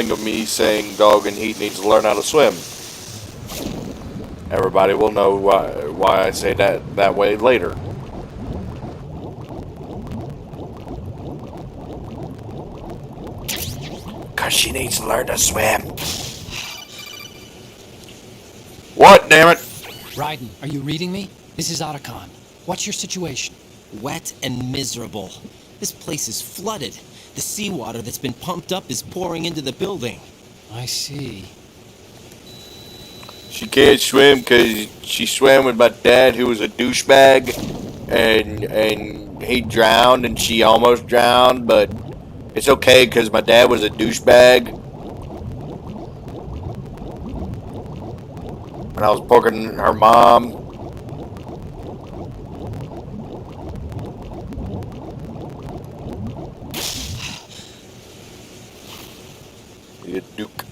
thing of me saying dog in heat needs to learn how to swim. Everybody will know why I say that way later. Because she needs to learn to swim. What, damn it? Raiden, are you reading me? This is Otacon. What's your situation? Wet and miserable. This place is flooded. The seawater that's been pumped up is pouring into the building. I see. She can't swim because she swam with my dad, who was a douchebag, and he drowned, and she almost drowned, but it's okay because my dad was a douchebag. When I was poking her mom. You Duke.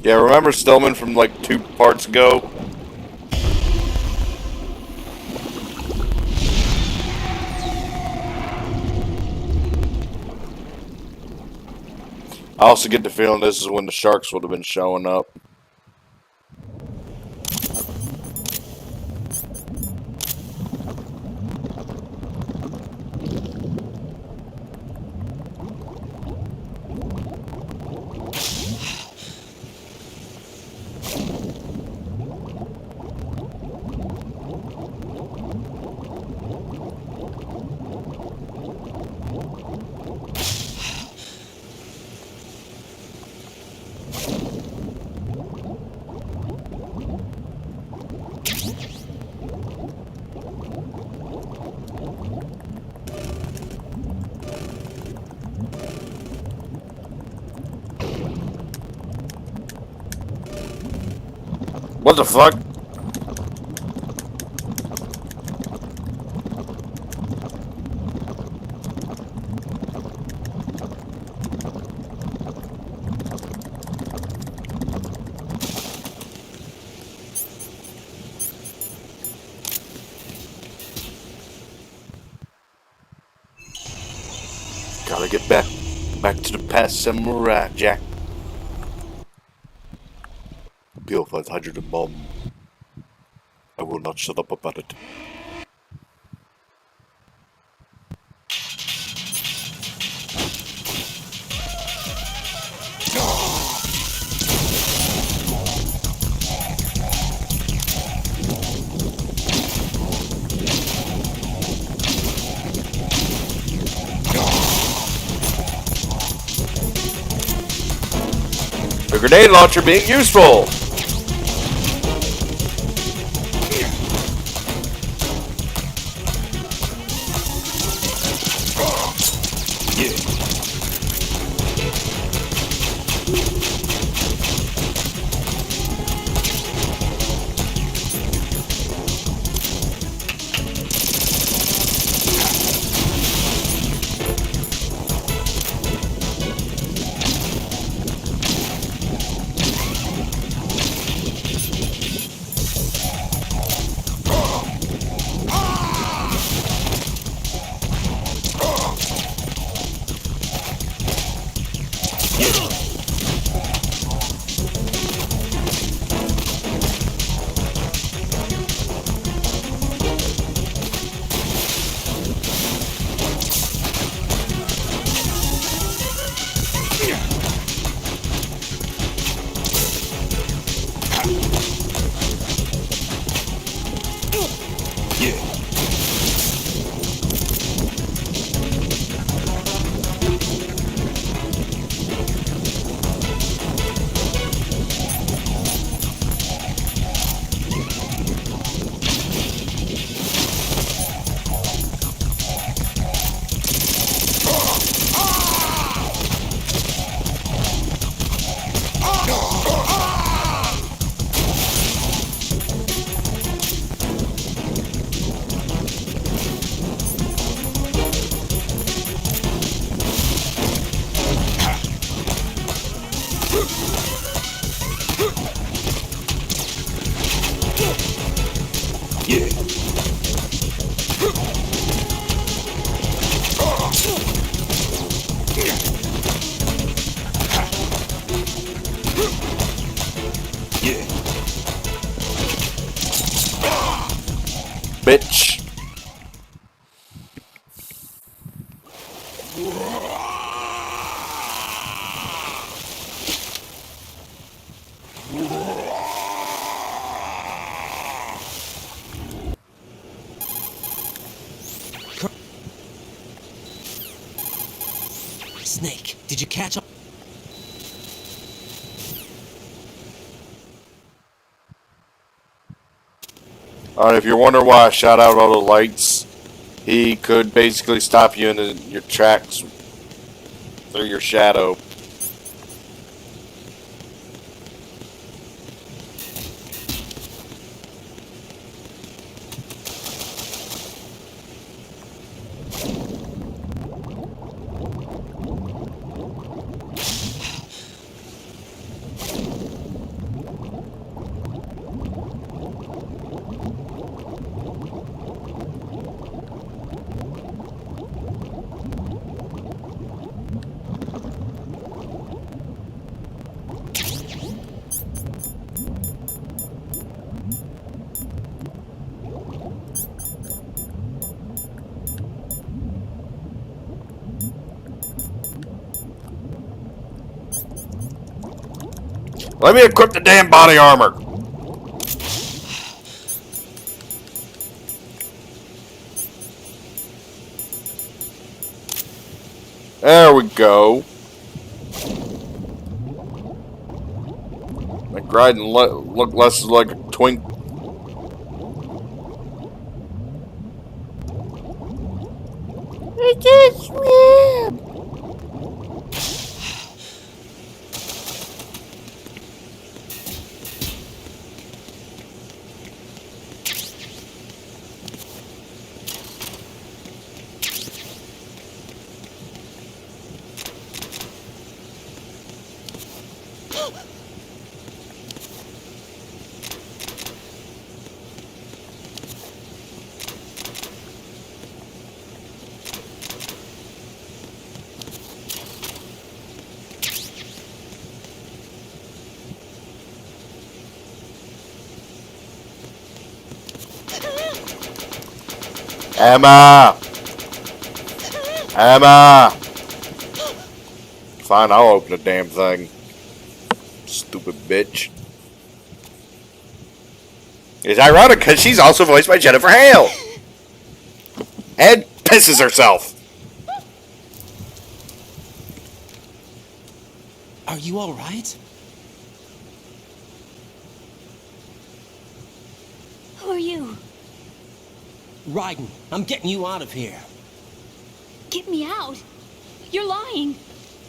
Yeah, remember Stillman from like 2 parts ago? I also get the feeling this is when the sharks would have been showing up. What the fuck? Gotta get back to the past, Samurai Jack. Bill 500 and bomb. I will not shut up about it. The grenade launcher being useful! Snake, did you catch up? Alright, if you're wondering why I shot out all the lights, he could basically stop you in your tracks through your shadow. Let me equip the damn body armor. There we go. Make riding look less like a twink. I can't swim. Emma! Emma! Fine, I'll open the damn thing. Stupid bitch. It's ironic because she's also voiced by Jennifer Hale. And pisses herself. Are you alright? Who are you? Raiden, I'm getting you out of here. Get me out. You're lying.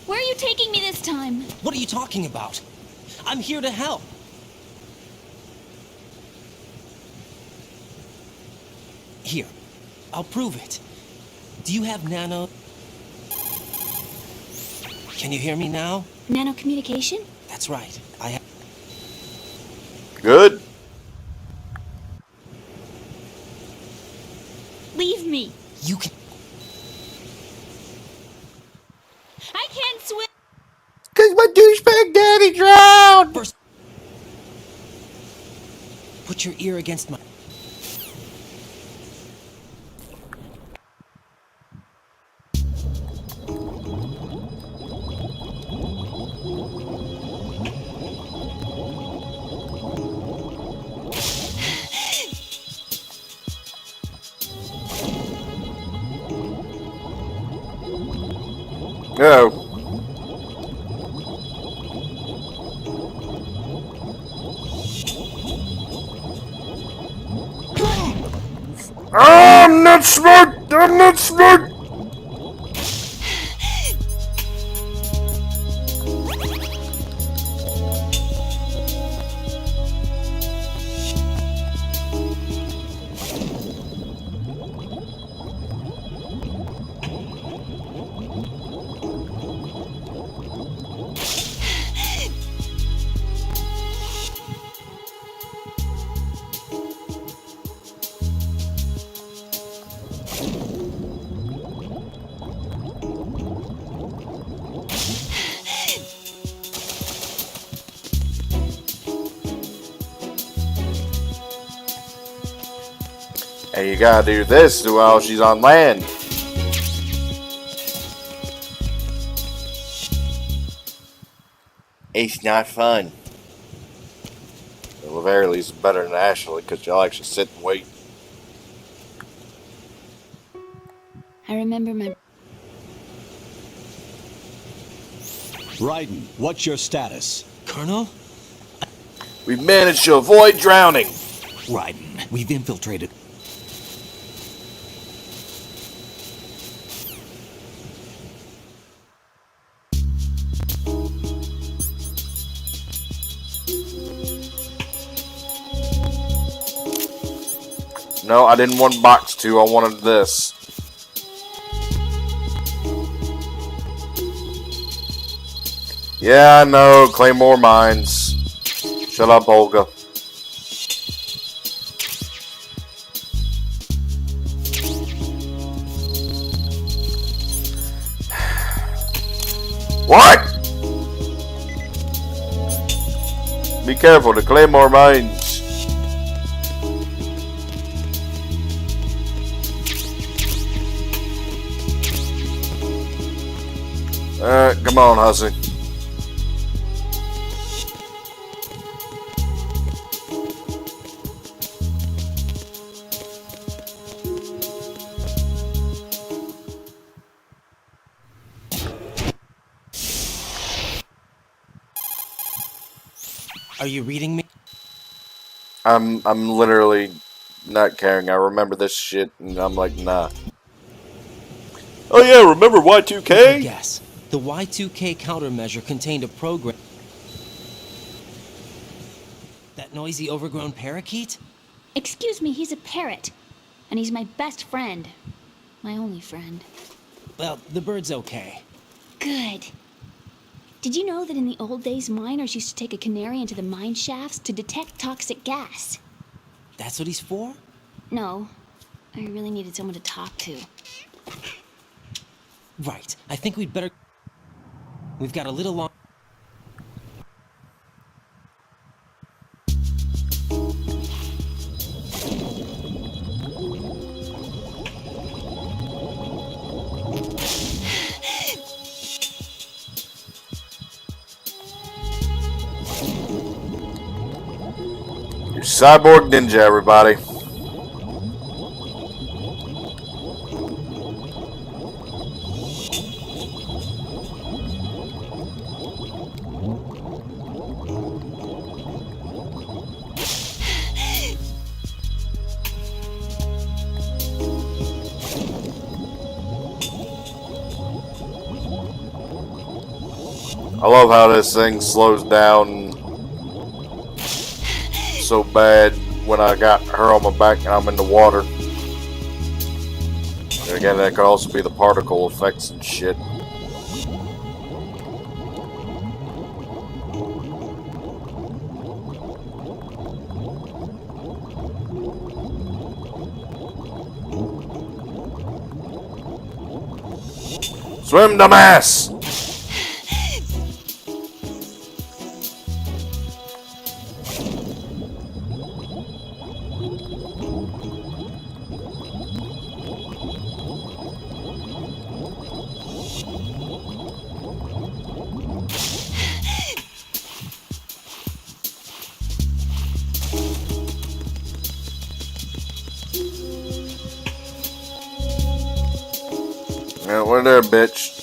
Where are you taking me this time? What are you talking about? I'm here to help. Here, I'll prove it. Do you have nano? Can you hear me now? Nanocommunication? That's right. I have. Good. Leave me. You can. I can't swim. Because my douchebag daddy drowned. First, put your ear against my. No. I'm not smart! I'm not smart! And you gotta do this while she's on land. It's not fun. Well, at the very least, it's better than Ashley, because y'all actually sit and wait. I remember my... Raiden, what's your status? Colonel? We've managed to avoid drowning. Raiden, we've infiltrated. No, I didn't want box 2. I wanted this. Yeah, I know. Claymore mines. Shut up, Olga. What? Be careful, the Claymore mines. Come on, hussy. Are you reading me? I'm literally not caring. I remember this shit, and I'm like, nah. Oh yeah, remember Y2K? Yes. The Y2K countermeasure contained a program. That noisy, overgrown parakeet? Excuse me, he's a parrot. And he's my best friend. My only friend. Well, the bird's okay. Good. Did you know that in the old days, miners used to take a canary into the mine shafts to detect toxic gas? That's what he's for? No. I really needed someone to talk to. Right. I think we'd better... We've got a little long... You cyborg ninja, everybody. I love how this thing slows down so bad when I got her on my back and I'm in the water. And again, that could also be the particle effects and shit. Swim, dumbass! Yeah, we're there, bitch.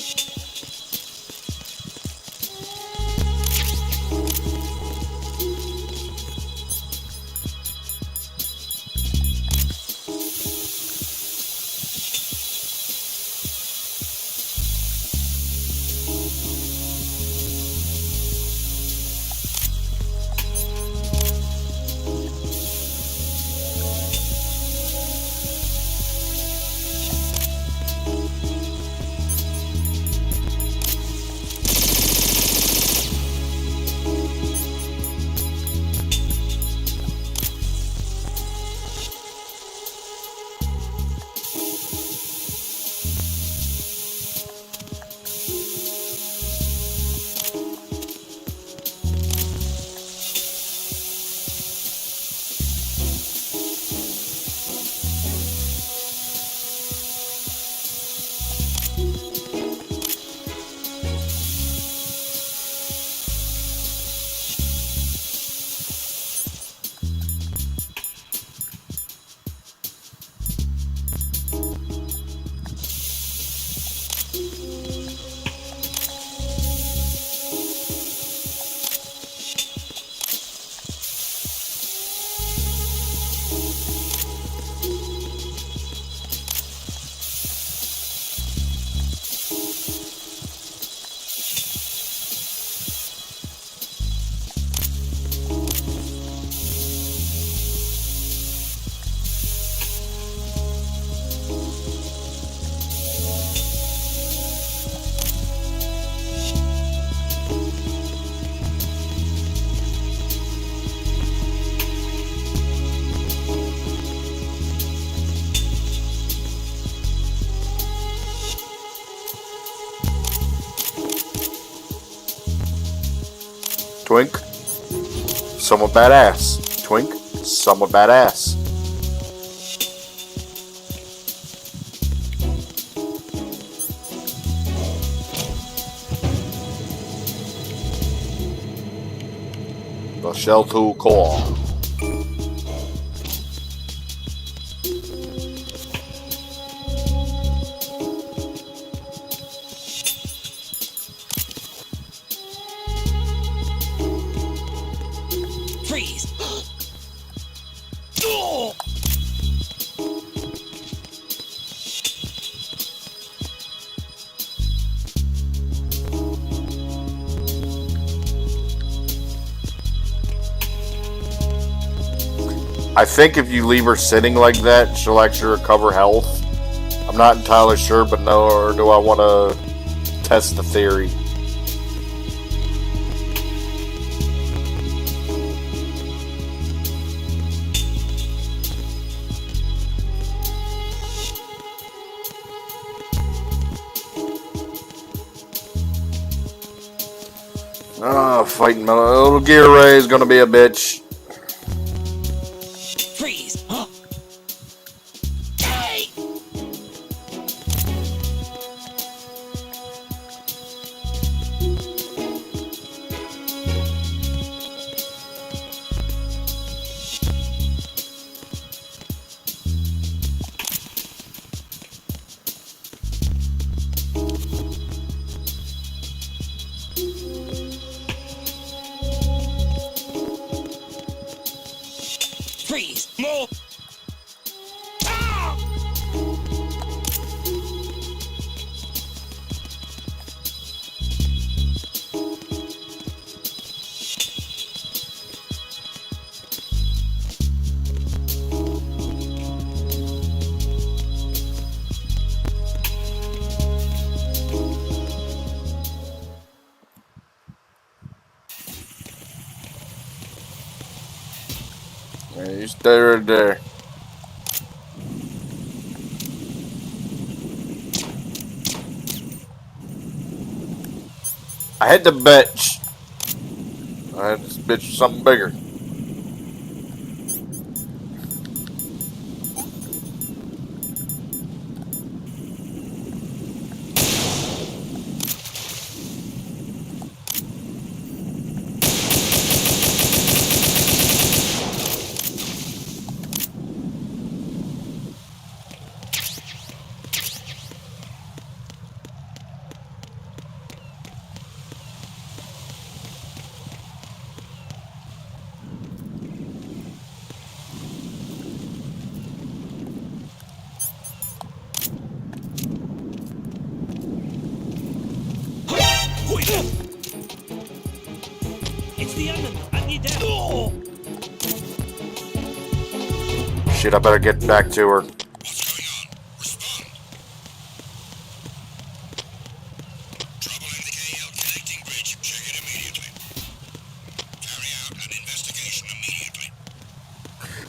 Twink, somewhat badass. Twink, somewhat badass. The shell tool core. Freeze! I think if you leave her sitting like that, she'll actually recover health. I'm not entirely sure, but nor do I want to test the theory. Oh, fighting little Gear Ray is gonna be a bitch. Freeze! Hey! Freeze! No! Ah! Yeah, you stay right there. I had to bitch. I had this bitch something bigger. It's the enemy! I need that! Oh! Shit, I better get back to her.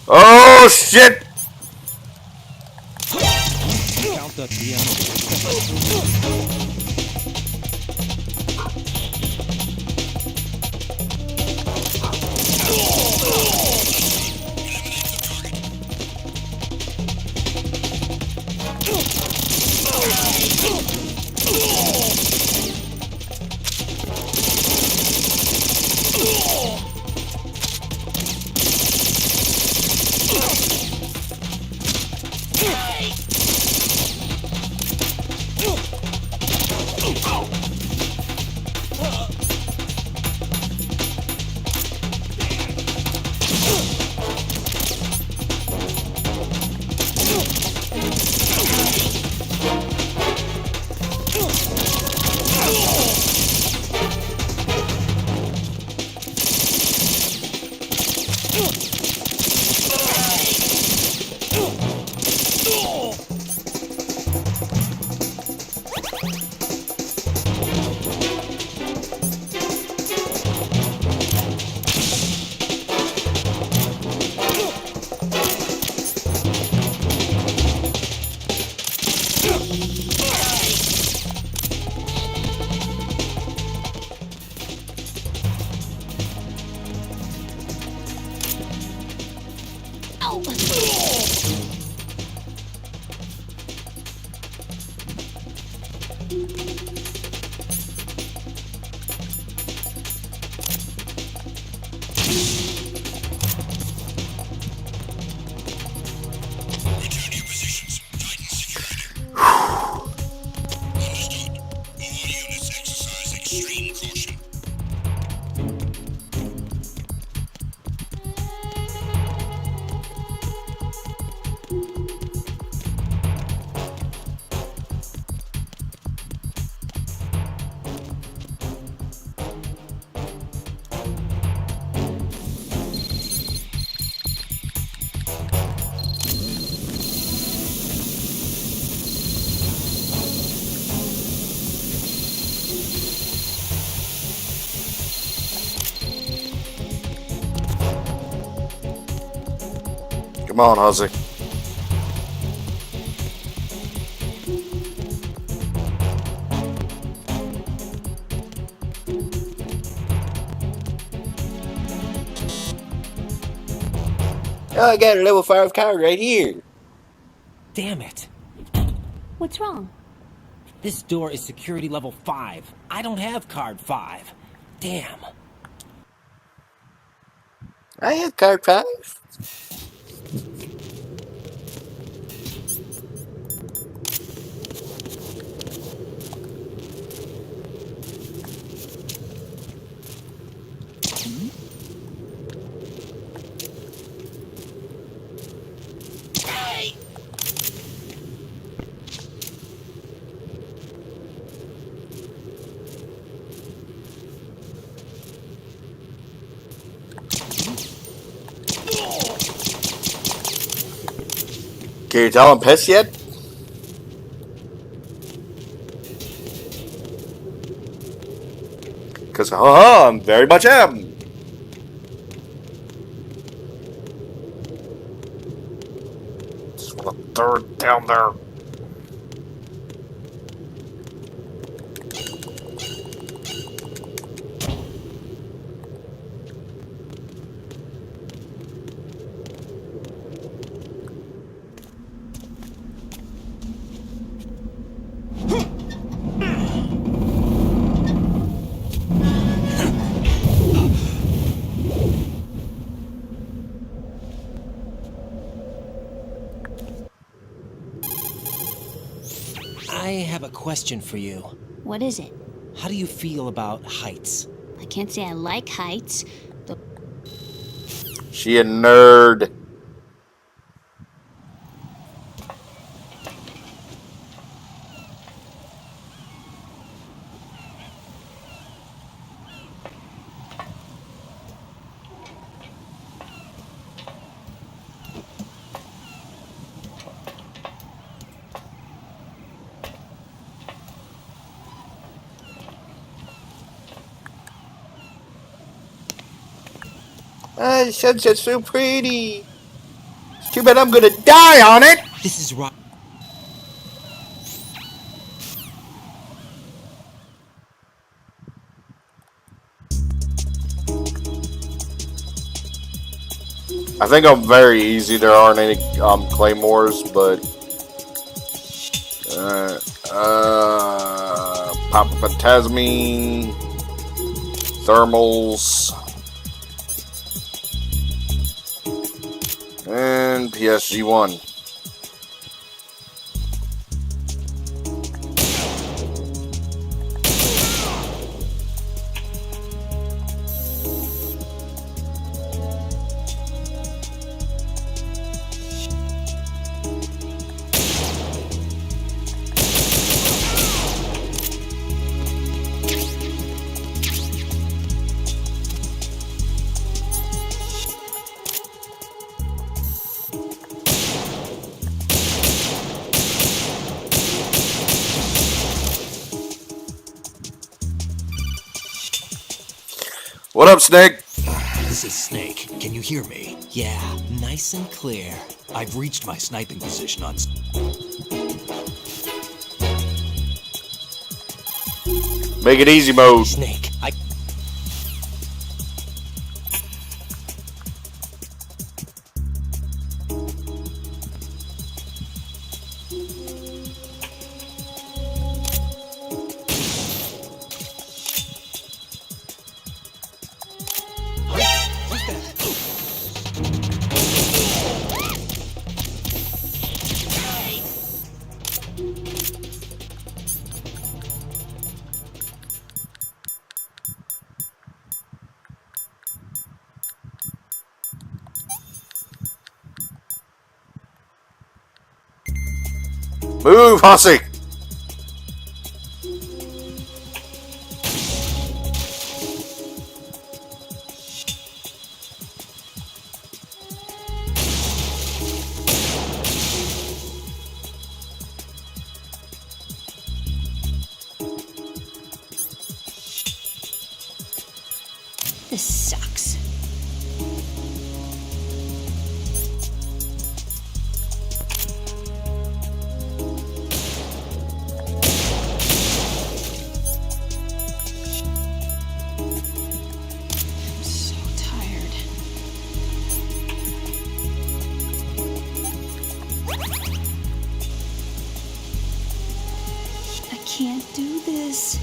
Oh shit! Count the enemy. Come on, Huzzy. Oh, I got a level 5 card right here. Damn it. What's wrong? This door is security level 5. I don't have card 5. Damn. I have card 5. Can you tell I'm pissed yet? Because, I'm very much am. Just want to throw it down there. I have a question for you. What is it? How do you feel about heights? I can't say I like heights. She a nerd. The sunset's so pretty. It's too bad I'm gonna die on it. This is right. I think I'm very easy. There aren't any claymores, but Papa Phantasmine, thermals, and PSG1. What up, Snake? This is Snake. Can you hear me? Yeah, nice and clear. I've reached my sniping position on... Make it easy mode. Snake, Move, Hussy! This sucks. I'm so tired. I can't do this.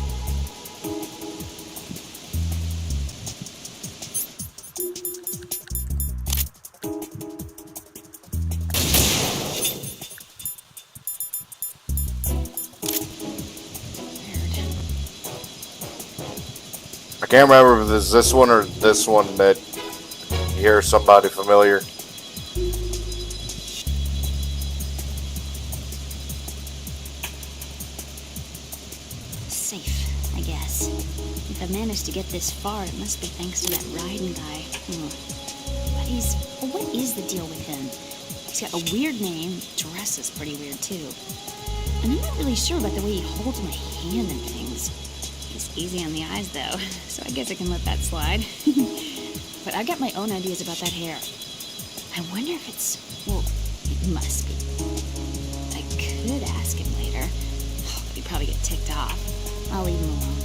I can't remember if it's this one or this one that you hear somebody familiar. Safe, I guess. If I managed to get this far, it must be thanks to that riding guy. But what is the deal with him? He's got a weird name, dresses pretty weird too. And I'm not really sure about the way he holds my hand and things. He's easy on the eyes though, so I guess I can let that slide. But I've got my own ideas about that hair. I wonder if it's, well, it must be. I could ask him later, but he'd probably get ticked off. I'll leave him alone.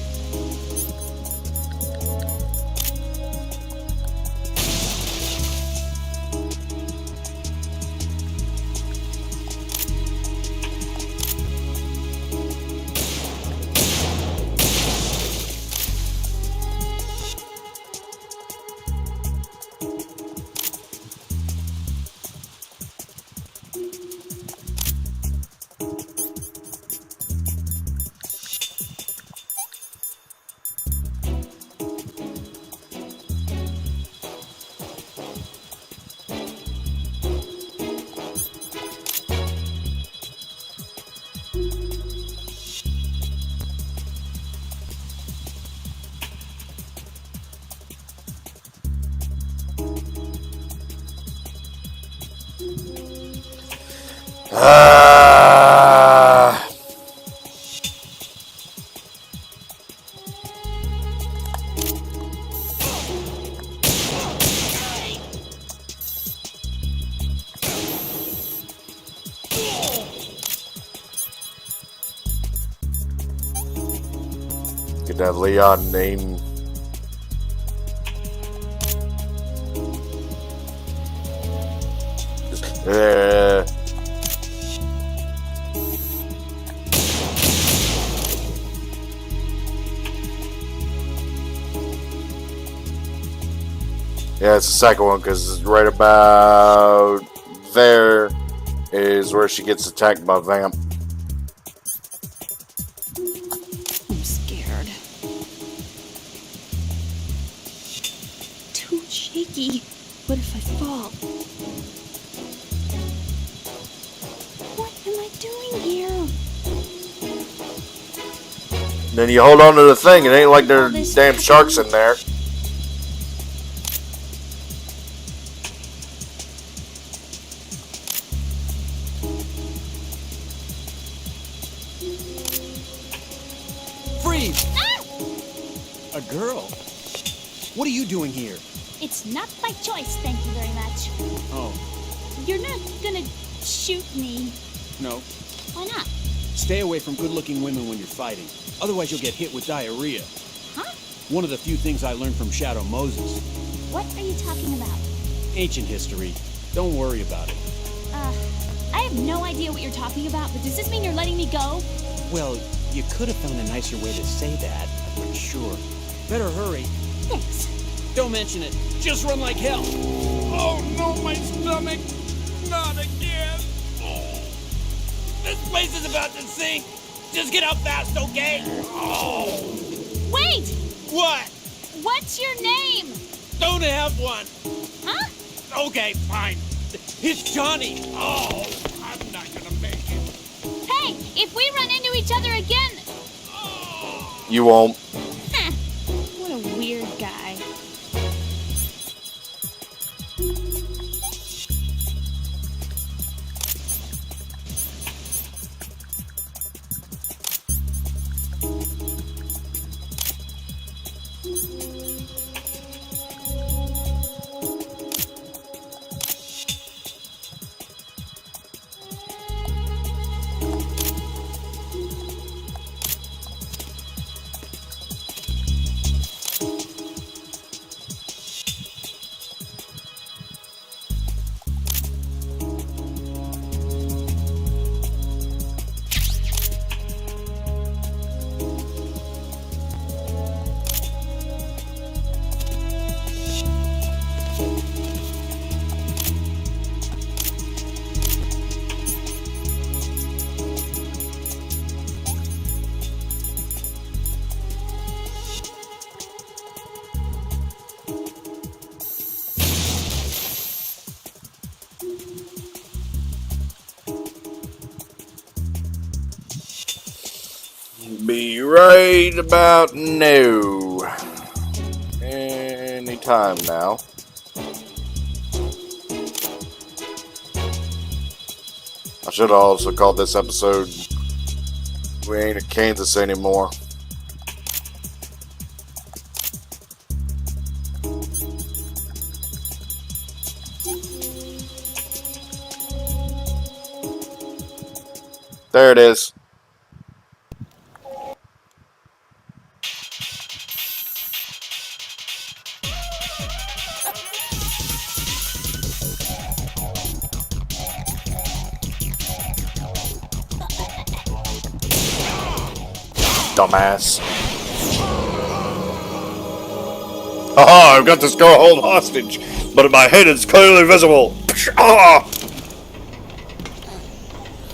Could have Leon name. Yeah, it's the second one because right about there is where she gets attacked by Vamp. I'm scared. Too shaky. What if I fall? What am I doing here? Then you hold on to the thing. It ain't like there's damn sharks in there. Freeze! Ah! A girl? What are you doing here? It's not by choice, thank you very much. Oh, You're not gonna shoot me. no. Why not? Stay away from good-looking women when you're fighting. Otherwise, you'll get hit with diarrhea. Huh? One of the few things I learned from Shadow Moses. What are you talking about? Ancient history. Don't worry about it. I have no idea what you're talking about, but does this mean you're letting me go? Well, you could have found a nicer way to say that, I'm pretty sure. Better hurry. Thanks. Don't mention it. Just run like hell. Oh, no, my stomach. Not again. Oh. This place is about to sink. Just get out fast, okay? Oh. Wait! What? What's your name? Don't have one. Huh? Okay, fine. It's Johnny. Oh, I'm not gonna make it. Hey! If we run into each other again... You won't. What a weird guy. Be right about now. Anytime now. I should have also called this episode We Ain't in Kansas Anymore. There it is. Dumbass. Haha, I've got this girl held hostage, but in my head it's clearly visible. Ah!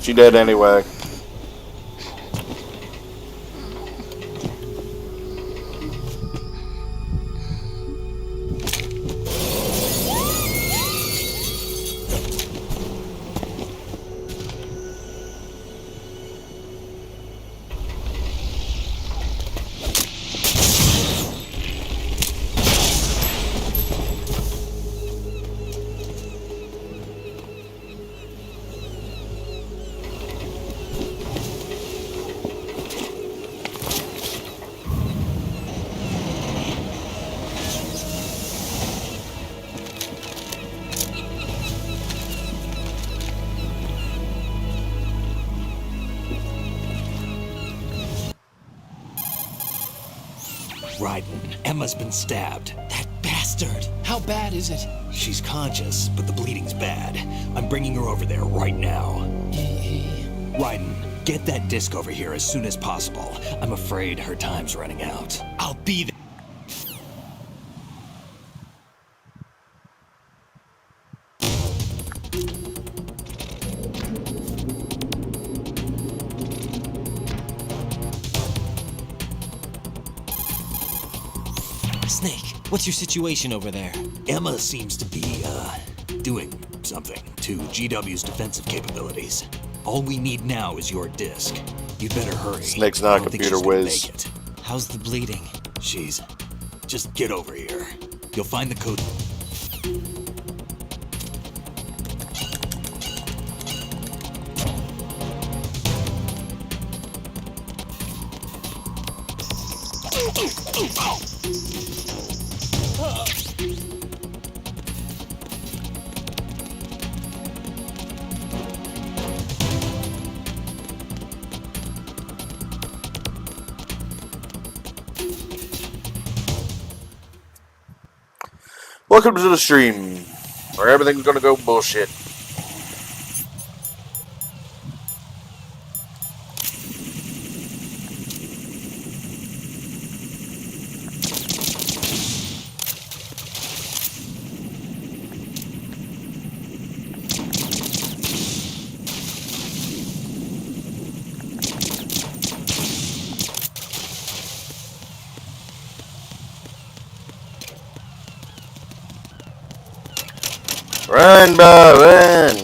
She dead anyway. Raiden, Emma's been stabbed. That bastard! How bad is it? She's conscious, but the bleeding's bad. I'm bringing her over there right now. Raiden, get that disc over here as soon as possible. I'm afraid her time's running out. I'll be there. Snake, what's your situation over there? Emma seems to be, doing something to GW's defensive capabilities. All we need now is your disc. You'd better hurry. Snake's not I a don't think computer she's gonna whiz. make it. How's the bleeding? She's... Just get over here. You'll find the code... Welcome to the stream, where everything's gonna go bullshit. Run, boy, run!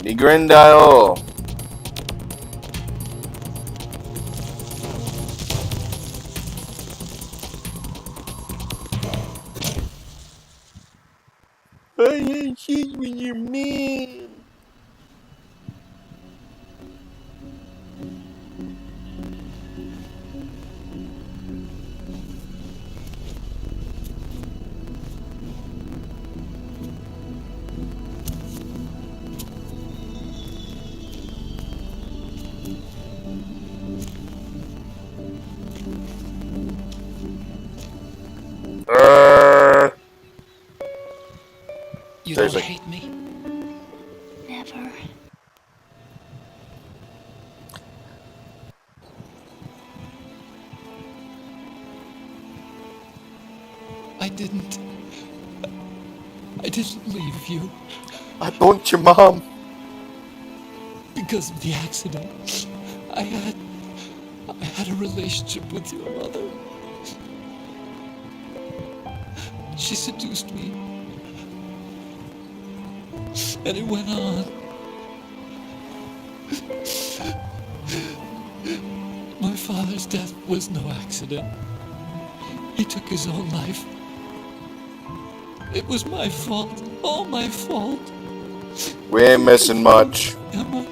The Grendile. I ain't shit with your man. You Seriously. don't hate me? Never. I didn't leave you I bumped your mom. because of the accident. I had a relationship with your mother. She seduced me. And it went on. My father's death was no accident. He took his own life. It was my fault. All my fault. We ain't missing much. Emma.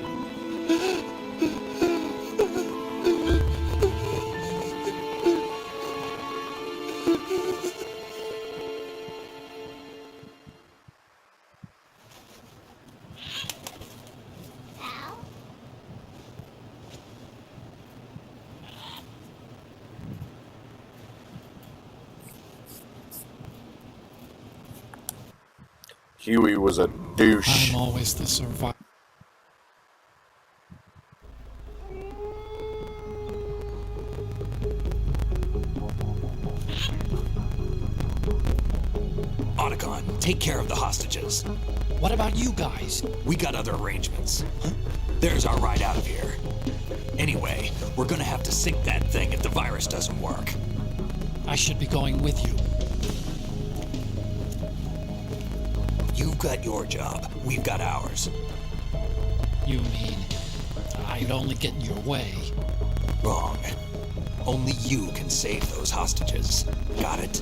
Huey was a douche. I'm always the survivor. Otacon, take care of the hostages. What about you guys? We got other arrangements. There's our ride out of here. Anyway, we're gonna have to sink that thing if the virus doesn't work. I should be going with you. You've got your job, we've got ours. You mean I'd only get in your way? Wrong. Only you can save those hostages. Got it?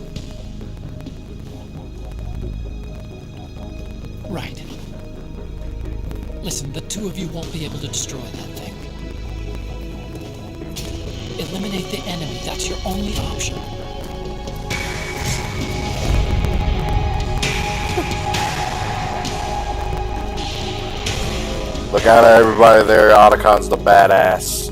Right. Listen, the two of you won't be able to destroy that thing. Eliminate the enemy. That's your only option. Look out at everybody there. Otacon's the badass.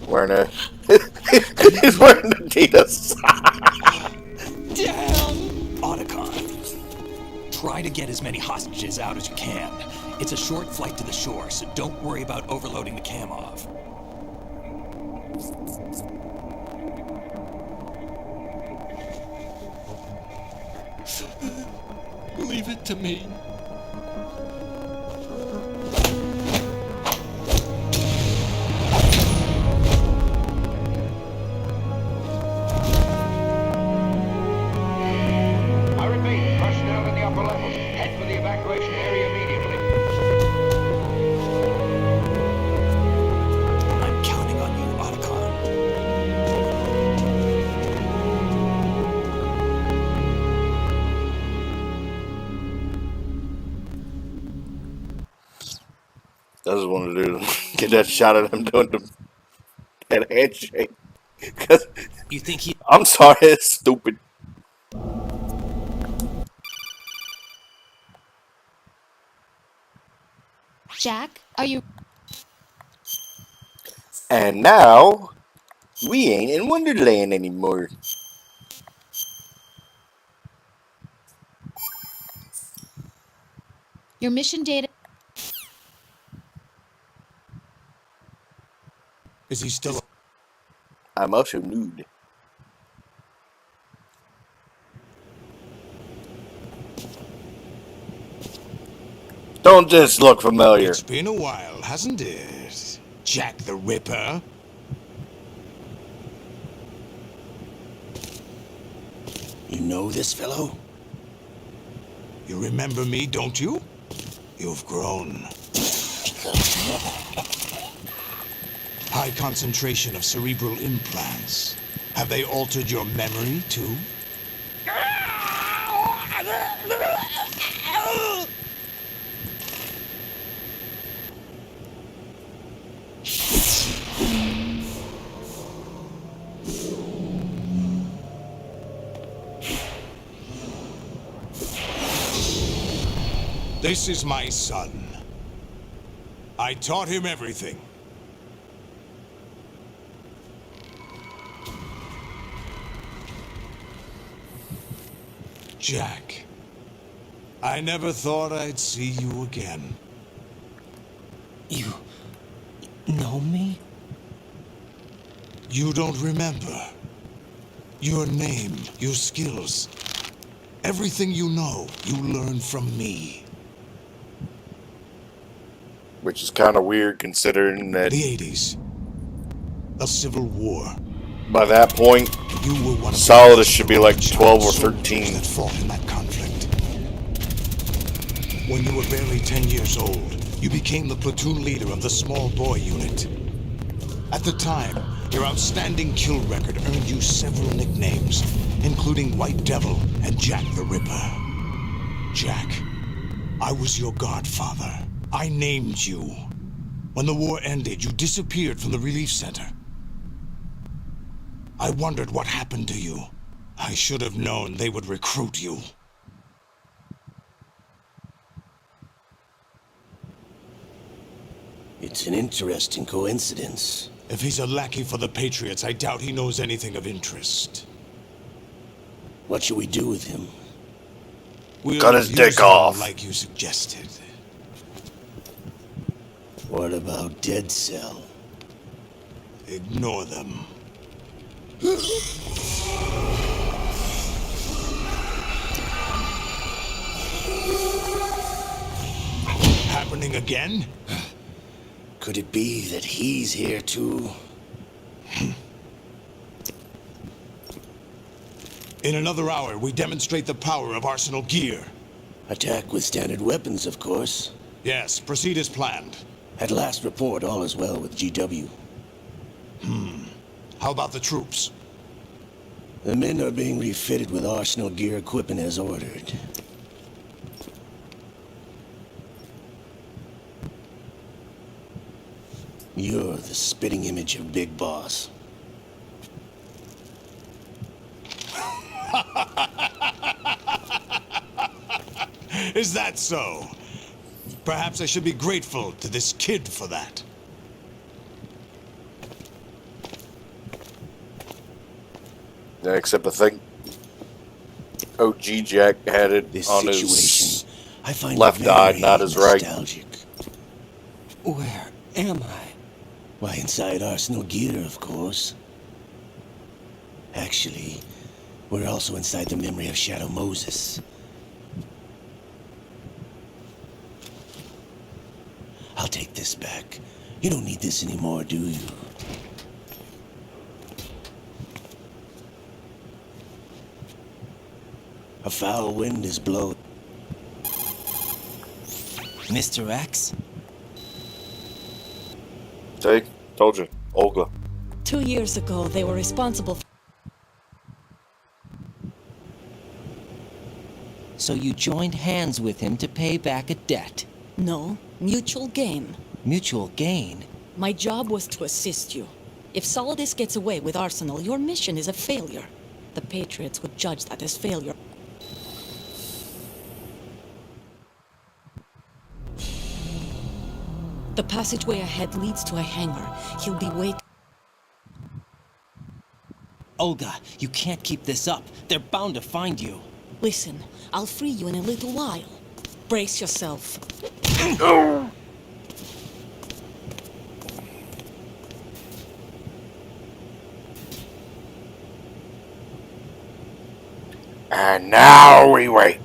Wearing a he's wearing Adidas. Otacon, try to get as many hostages out as you can. It's a short flight to the shore, so don't worry about overloading the cam off. Leave it to me. I repeat, personnel in the upper levels, head for the evacuation area immediately. I'm counting on you, Otacon. I just want to do get that shot of him doing that handshake. 'Cause You think he... I'm sorry, it's stupid. Jack, are you... And now we ain't in Wonderland anymore. Your mission data... Is he still... I'm also nude. Don't just look familiar. It's been a while, hasn't it? Jack the Ripper? You know this fellow? You remember me, don't you? You've grown. High concentration of cerebral implants. Have they altered your memory, too? This is my son. I taught him everything. Jack, I never thought I'd see you again. You know me? You don't remember. Your name, your skills, everything you know, you learned from me. Which is kind of weird considering that The 80s. The Civil War. by that point, You were one of Solidus should be like 12 or soldiers 13. that fought in that conflict. When you were barely 10 years old, you became the platoon leader of the small boy unit. At the time, your outstanding kill record earned you several nicknames, including White Devil and Jack the Ripper. Jack, I was your godfather. I named you. When the war ended, you disappeared from the relief center. I wondered what happened to you. I should have known they would recruit you. It's an interesting coincidence. If he's a lackey for the Patriots, I doubt he knows anything of interest. What should we do with him? We'll Cut his use dick him off. like you suggested. What about Dead Cell? Ignore them. Happening again? Could it be that he's here too? In another hour, we demonstrate the power of Arsenal gear. Attack with standard weapons, of course. Yes, proceed as planned. At last report, all is well with GW. How about the troops? The men are being refitted with Arsenal gear equipment as ordered. You're the spitting image of Big Boss. Is that so? Perhaps I should be grateful to this kid for that. Yeah, except I think OG Jack had it This on situation, his I find left eye, not his right. nostalgic. Where am I? Why, inside Arsenal gear, of course. Actually, we're also inside the memory of Shadow Moses. I'll take this back. You don't need this anymore, do you? A foul wind is blowing. Mr. X? See? Told you. Olga. 2 years ago, they were responsible for... So you joined hands with him to pay back a debt. No, mutual gain. Mutual gain? My job was to assist you. If Solidus gets away with Arsenal, your mission is a failure. The Patriots would judge that as failure. The passageway ahead leads to a hangar. He'll be waiting. Olga, you can't keep this up. They're bound to find you. Listen, I'll free you in a little while. Brace yourself. And now we wait.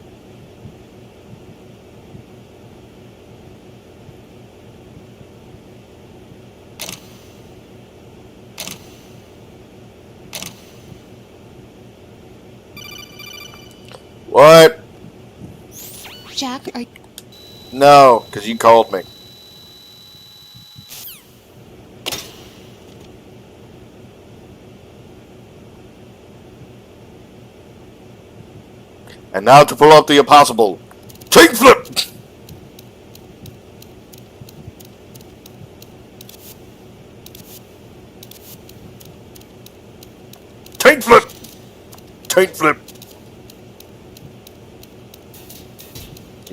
What? Jack, are No, because you called me. And now to pull off the impossible. Take flip! Take flip! Take flip!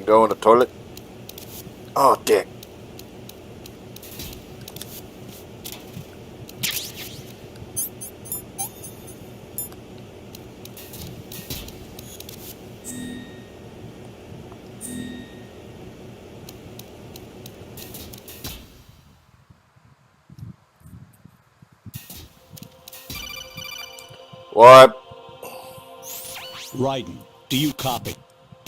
You go in the toilet? Oh, dick. What? Raiden, do you copy?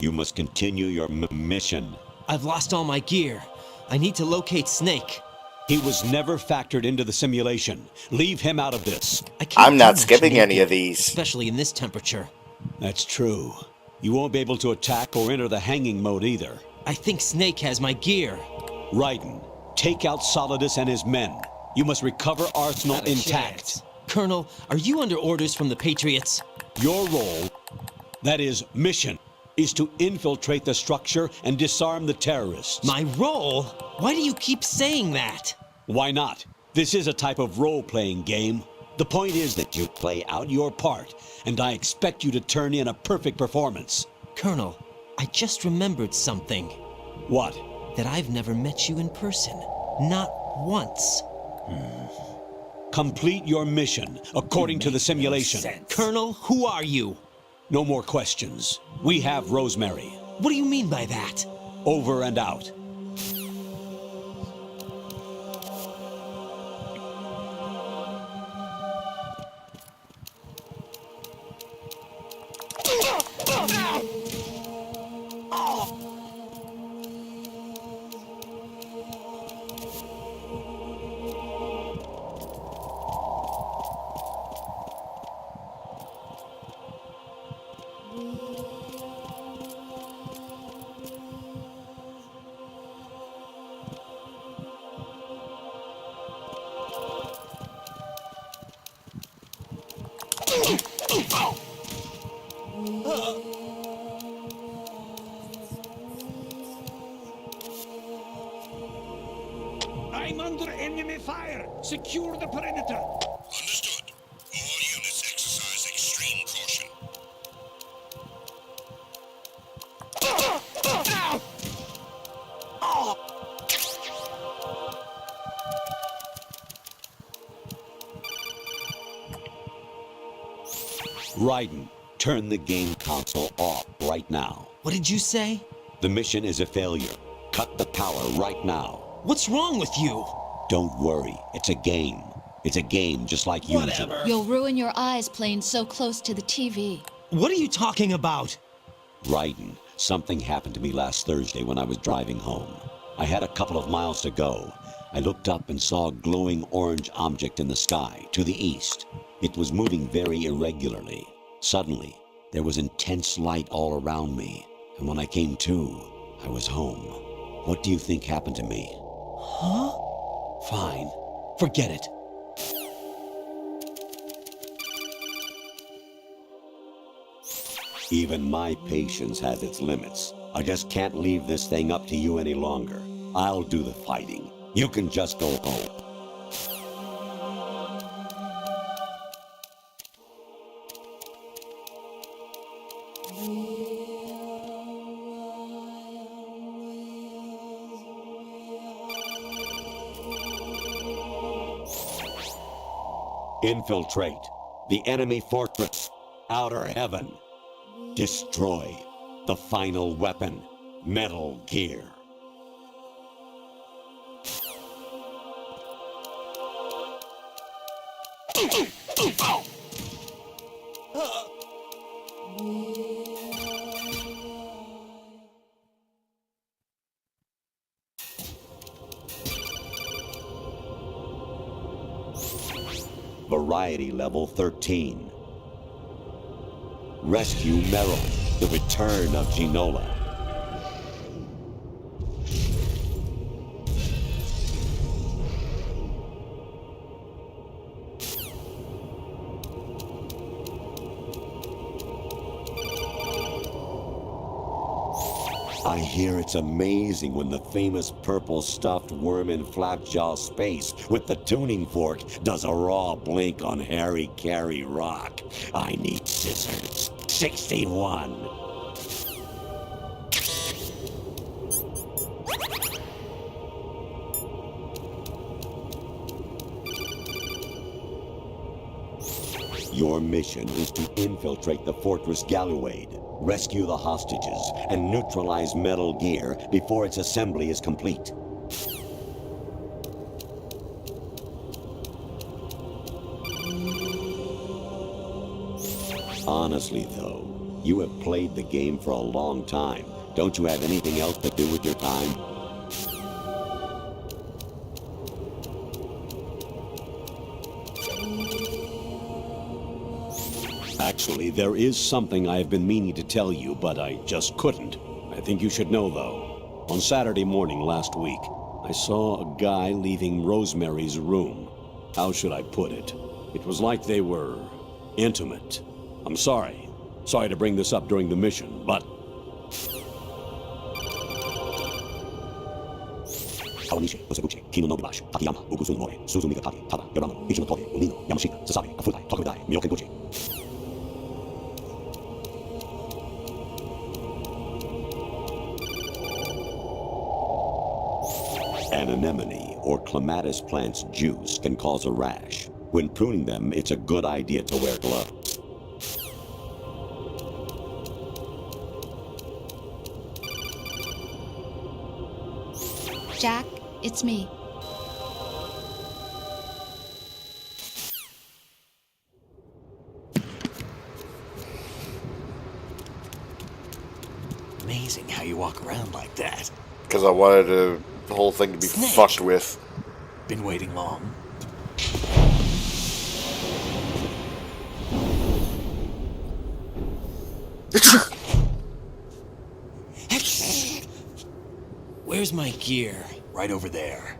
You must continue your mission. I've lost all my gear. I need to locate Snake. He was never factored into the simulation. Leave him out of this. I can't I'm do not much skipping any naked, of these. especially in this temperature. That's true. You won't be able to attack or enter the hanging mode either. I think Snake has my gear. Raiden, take out Solidus and his men. You must recover Arsenal Not a intact. chance. Colonel, are you under orders from the Patriots? Your role, that is, mission, is to infiltrate the structure and disarm the terrorists. My role? Why do you keep saying that? Why not? This is a type of role-playing game. The point is that you play out your part, and I expect you to turn in a perfect performance. Colonel, I just remembered something. What? That I've never met you in person. Not once. Complete your mission according to the simulation. Colonel, who are you? No more questions. We have Rosemary. What do you mean by that? Over and out. I'm under enemy fire. Secure the perimeter. Understood. All units exercise extreme caution. Raiden, turn the game console off right now. What did you say? The mission is a failure. Cut the power right now. What's wrong with you? Don't worry, it's a game. It's a game just like usual. You'll ruin your eyes playing so close to the TV. What are you talking about? Raiden, something happened to me last Thursday when I was driving home. I had a couple of miles to go. I looked up and saw a glowing orange object in the sky to the east. It was moving very irregularly. Suddenly, there was intense light all around me, and when I came to, I was home. What do you think happened to me? Huh? Fine. Forget it. Even my patience has its limits. I just can't leave this thing up to you any longer. I'll do the fighting. You can just go home. Infiltrate the enemy fortress, Outer Heaven. Destroy the final weapon, Metal Gear. Variety level 13. Rescue Merrill. The return of Ginola. I hear it's amazing when the famous purple stuffed worm in Flapjaw Space with the tuning fork does a raw blink on Harry Carey Rock. I need scissors. 61. Your mission is to infiltrate the Fortress Galluade, rescue the hostages, and neutralize Metal Gear before its assembly is complete. Honestly, though, you have played the game for a long time. Don't you have anything else to do with your time? Actually, there is something I've been meaning to tell you, but I just couldn't. I think you should know, though. On Saturday morning last week, I saw a guy leaving Rosemary's room. How should I put it? It was like they were intimate. I'm sorry. Sorry to bring this up during the mission, but... An anemone or clematis plant's juice can cause a rash. When pruning them, it's a good idea to wear gloves. Jack, it's me. Amazing how you walk around like that. Because I wanted the whole thing to be Snake. fucked with. Been waiting long? Where's my gear? Right over there.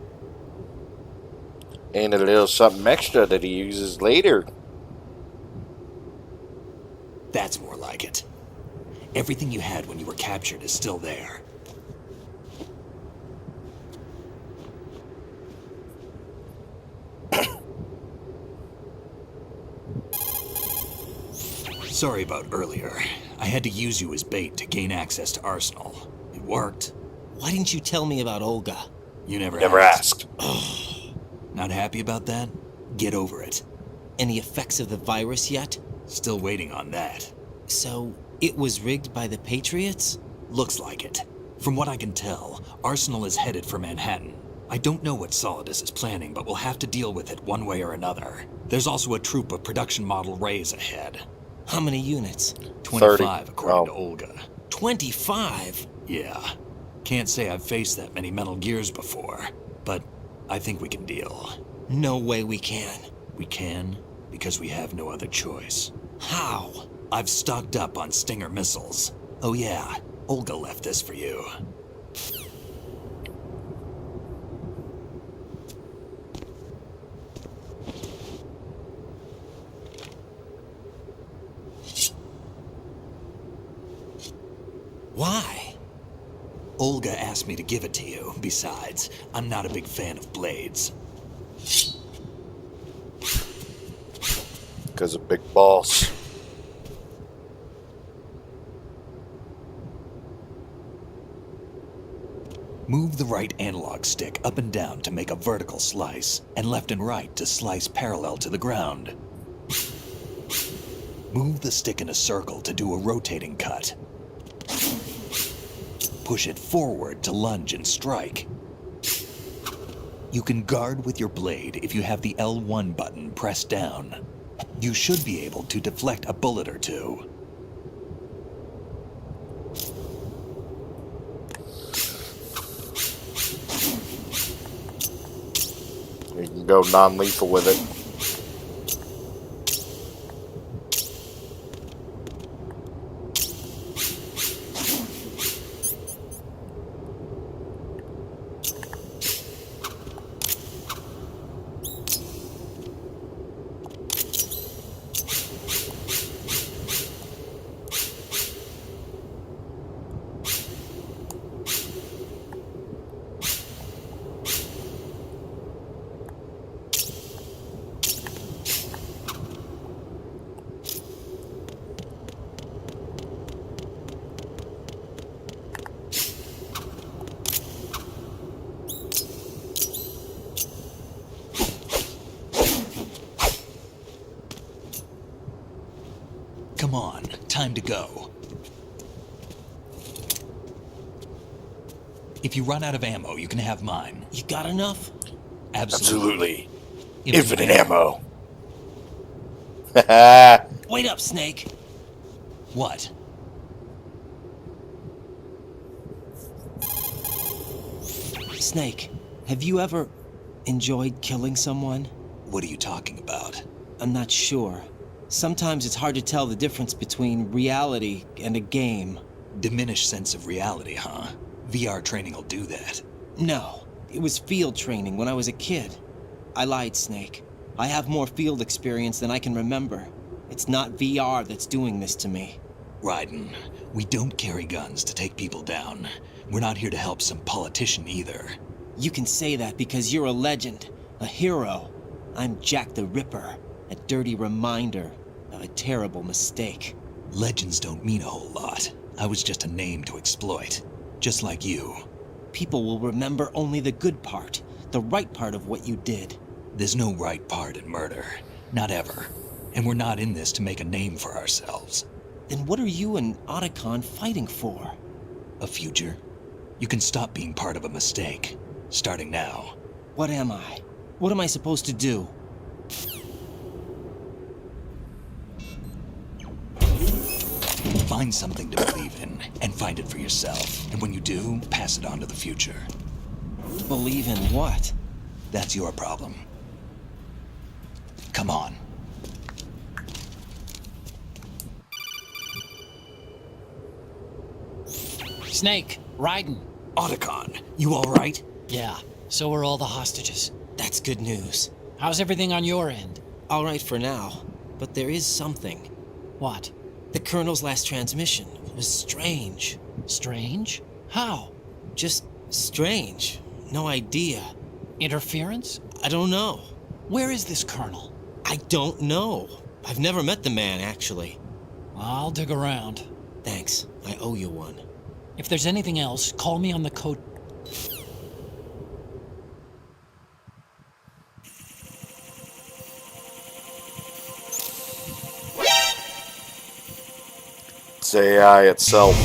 And a little something extra that he uses later. That's more like it. Everything you had when you were captured is still there. Sorry about earlier. I had to use you as bait to gain access to Arsenal. It worked. Why didn't you tell me about Olga? You never asked. Not happy about that? Get over it. Any effects of the virus yet? Still waiting on that. So, it was rigged by the Patriots? Looks like it. From what I can tell, Arsenal is headed for Manhattan. I don't know what Solidus is planning, but we'll have to deal with it one way or another. There's also a troop of production model Rays ahead. How many units? 25, according to Olga. 25? Yeah. Can't say I've faced that many Metal Gears before, but I think we can deal. No way we can. We can, because we have no other choice. How? I've stocked up on Stinger missiles. Oh yeah, Olga left this for you. Why? Olga asked me to give it to you. Besides, I'm not a big fan of blades. Because of Big Boss. Move the right analog stick up and down to make a vertical slice, and left and right to slice parallel to the ground. Move the stick in a circle to do a rotating cut. Push it forward to lunge and strike. You can guard with your blade if you have the L1 button pressed down. You should be able to deflect a bullet or two. You can go non-lethal with it. Come on, time to go. If you run out of ammo, you can have mine. You got enough? Absolutely. Infinite Infinite ammo. Wait up, Snake. What? Snake, have you ever enjoyed killing someone? What are you talking about? I'm not sure. Sometimes it's hard to tell the difference between reality and a game. Diminished sense of reality, huh? VR training will do that. No, it was field training when I was a kid. I lied, Snake. I have more field experience than I can remember. It's not VR that's doing this to me. Raiden, we don't carry guns to take people down. We're not here to help some politician either. You can say that because you're a legend, a hero. I'm Jack the Ripper, a dirty reminder of a terrible mistake. Legends don't mean a whole lot. I was just a name to exploit, just like you. People will remember only the good part, the right part of what you did. There's no right part in murder. Not ever. And we're not in this to make a name for ourselves. Then what are you and Otacon fighting for? A future? You can stop being part of a mistake, starting now. What am I? What am I supposed to do? Find something to believe in, and find it for yourself. And when you do, pass it on to the future. Believe in what? That's your problem. Come on. Snake, Raiden. Otacon, you all right? Yeah, so are all the hostages. That's good news. How's everything on your end? All right for now, but there is something. What? The Colonel's last transmission was strange. Strange? How? Just strange. No idea. Interference? I don't know. Where is this Colonel? I don't know. I've never met the man, actually. I'll dig around. Thanks. I owe you one. If there's anything else, call me on the code. It's AI itself.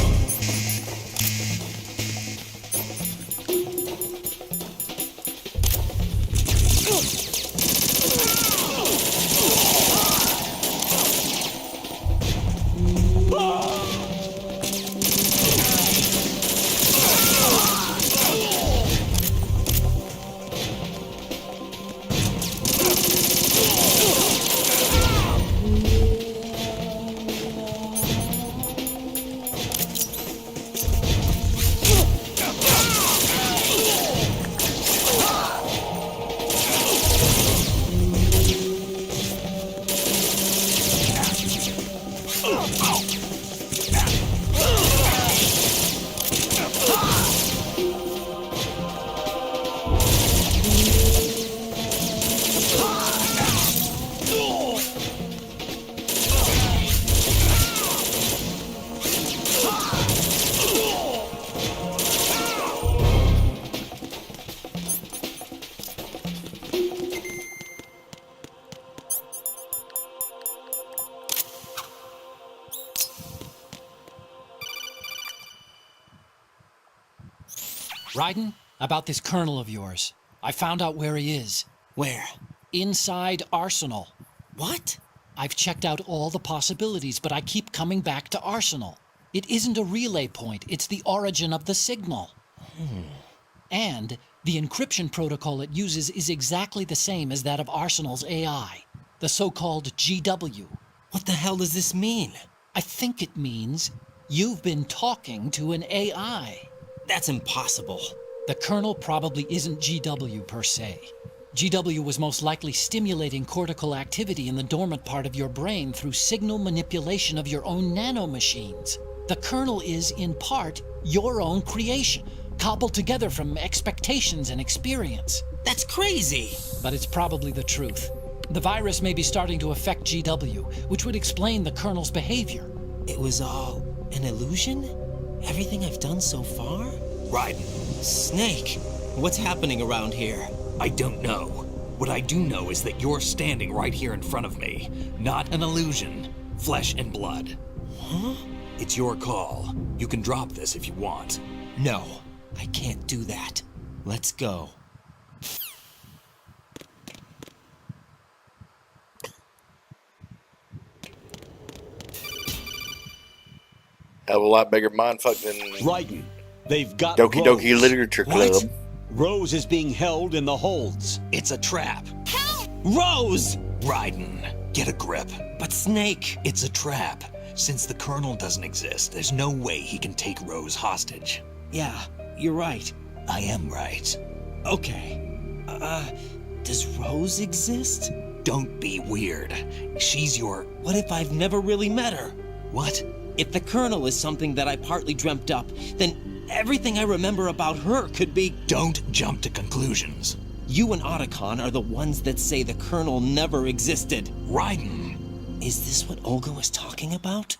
Raiden, about this Colonel of yours. I found out where he is. Where? Inside Arsenal. What? I've checked out all the possibilities, but I keep coming back to Arsenal. It isn't a relay point, it's the origin of the signal. And the encryption protocol it uses is exactly the same as that of Arsenal's AI, the so-called GW. What the hell does this mean? I think it means you've been talking to an AI. That's impossible. The Colonel probably isn't GW per se. GW was most likely stimulating cortical activity in the dormant part of your brain through signal manipulation of your own nanomachines. The Colonel is, in part, your own creation, cobbled together from expectations and experience. That's crazy! But it's probably the truth. The virus may be starting to affect GW, which would explain the Colonel's behavior. It was all an illusion? Everything I've done so far? Raiden. Snake, what's happening around here? I don't know. What I do know is that you're standing right here in front of me. Not an illusion. Flesh and blood. Huh? It's your call. You can drop this if you want. No, I can't do that. Let's go. Have a lot bigger mindfuck than Raiden, they've got Doki Rose. Doki Literature Club. What? Rose is being held in the holds. It's a trap. Rose! Raiden, get a grip. But Snake... It's a trap. Since the Colonel doesn't exist, there's no way he can take Rose hostage. Yeah, you're right. I am right. Okay. Does Rose exist? Don't be weird. She's your... What if I've never really met her? What? If the Colonel is something that I partly dreamt up, then everything I remember about her could be... Don't jump to conclusions. You and Otacon are the ones that say the Colonel never existed. Raiden. Is this what Olga was talking about?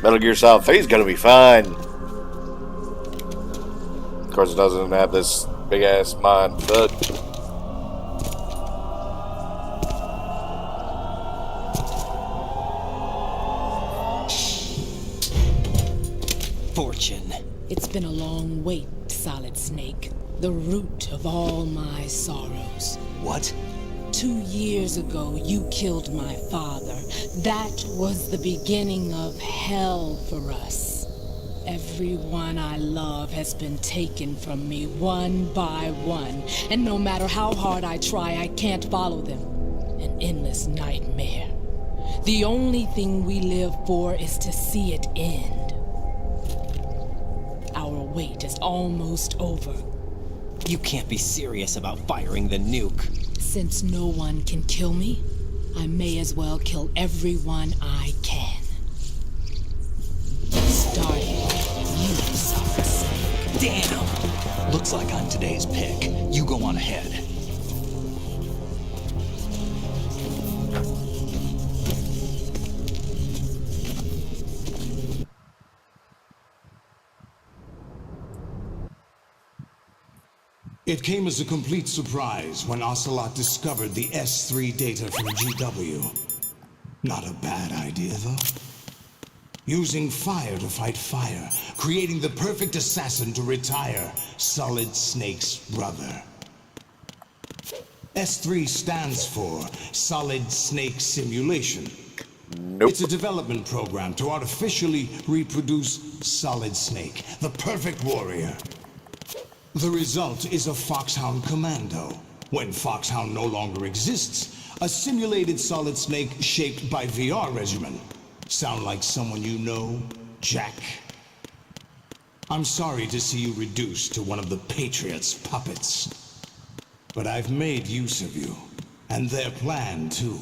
Metal Gear Solid 3 is gonna be fine. Of course, it doesn't have this big ass mind fuck. Fortune. It's been a long wait, Solid Snake. The root of all my sorrows. What? 2 years ago, you killed my father. That was the beginning of hell for us. Everyone I love has been taken from me one by one, and no matter how hard I try, I can't follow them. An endless nightmare. The only thing we live for is to see it end. Our wait is almost over. You can't be serious about firing the nuke. Since no one can kill me, I may as well kill everyone I can. Starting with you, Solid Snake. Damn! Looks like I'm today's pick. You go on ahead. It came as a complete surprise when Ocelot discovered the S3 data from GW. Not a bad idea, though. Using fire to fight fire, creating the perfect assassin to retire Solid Snake's brother. S3 stands for Solid Snake Simulation. Nope. It's a development program to artificially reproduce Solid Snake, the perfect warrior. The result is a Foxhound Commando, When Foxhound no longer exists, a simulated Solid Snake shaped by VR regimen. Sound like someone you know, Jack? I'm sorry to see you reduced to one of the Patriots' puppets. But I've made use of you, and their plan too.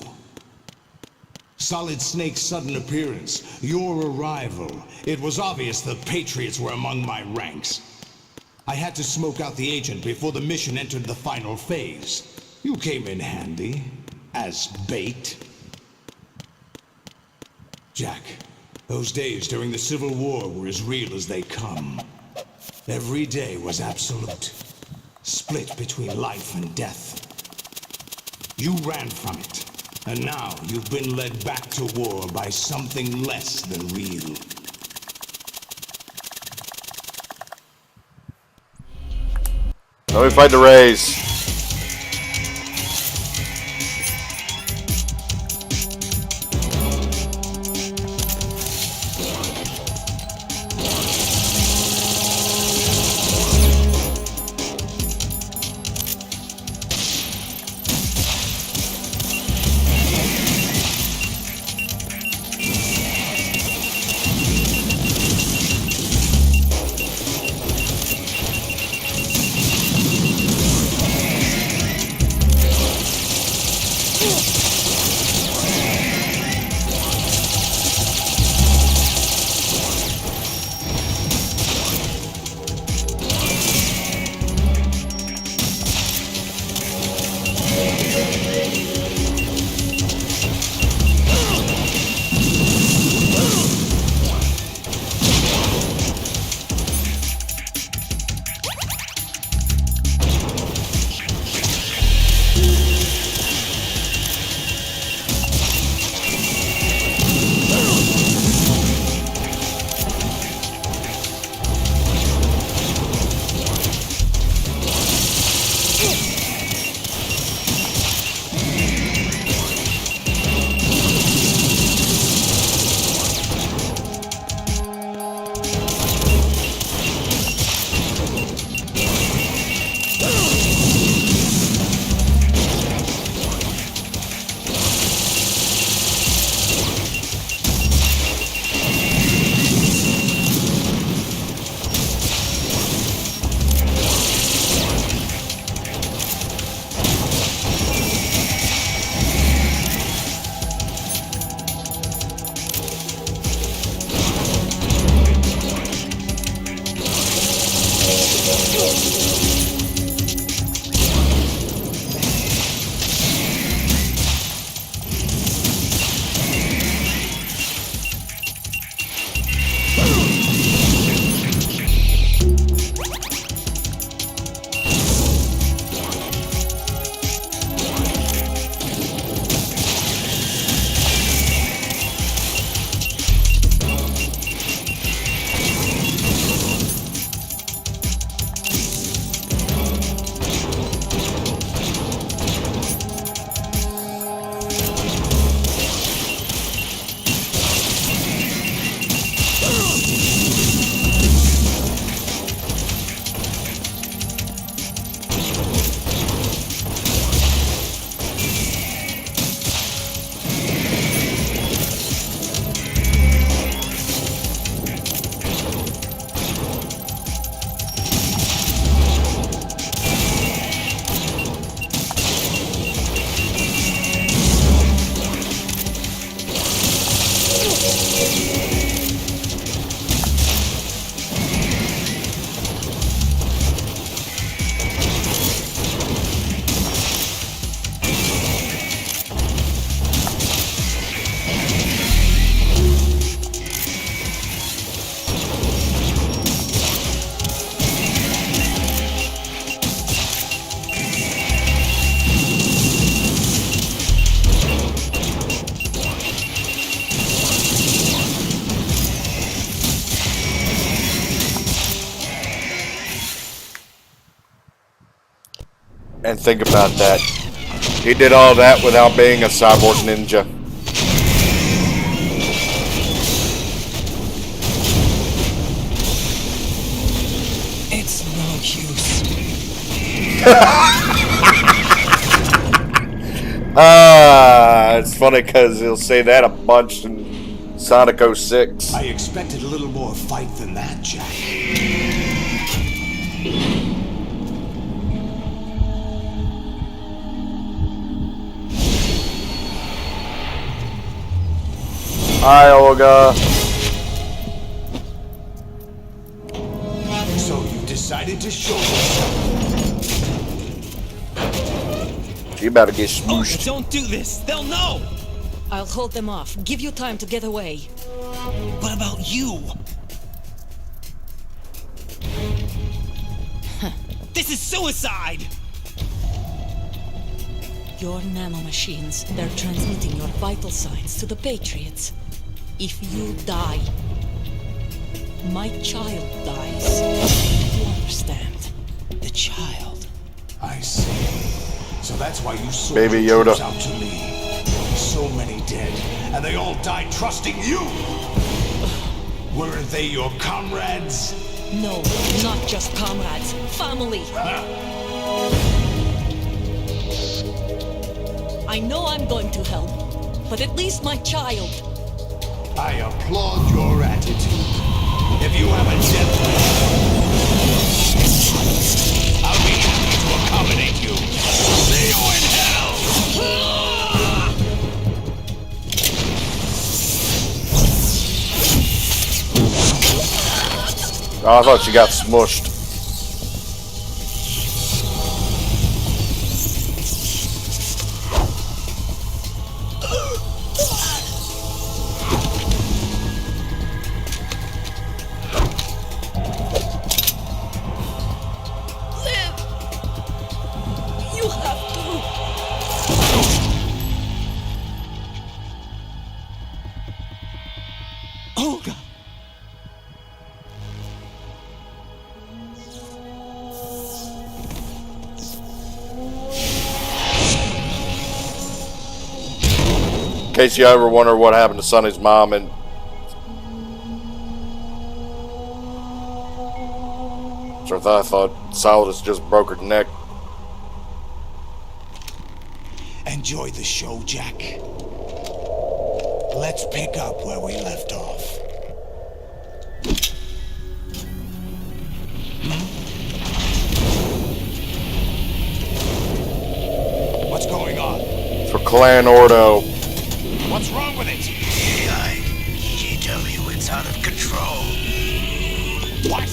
Solid Snake's sudden appearance, your arrival. It was obvious the Patriots were among my ranks. I had to smoke out the agent before the mission entered the final phase. You came in handy, as bait. Jack, those days during the Civil War were as real as they come. Every day was absolute, split between life and death. You ran from it, and now you've been led back to war by something less than real. Let me fight the Rays. And think about that. He did all that without being a cyborg ninja. It's no use. It's funny because he'll say that a bunch in Sonic 06. I expected a little more fight than that, Jack. Hi, Olga. So you decided to show yourself. You about to get smooshed. Don't do this! They'll know! I'll hold them off. Give you time to get away. What about you? This is suicide! Your nanomachines, they're transmitting your vital signs to the Patriots. If you die, my child dies. You understand? The child. I see. So that's why you sold Baby your Yoda. troops out to me. So many dead, and they all died trusting you! Weren't they your comrades? No, not just comrades. Family. I know I'm going to hell, but at least my child. I applaud your attitude. If you have a death wish, I'll be happy to accommodate you. See you in hell! Oh, I thought you got smushed. You have to. Olga! In case you ever wonder what happened to Sonny's mom and so I thought Solidus just broke her neck. Enjoy the show, Jack. Let's pick up where we left off. What's going on? For Clan Ordo. What's wrong with it? AI. GW, it's out of control. What?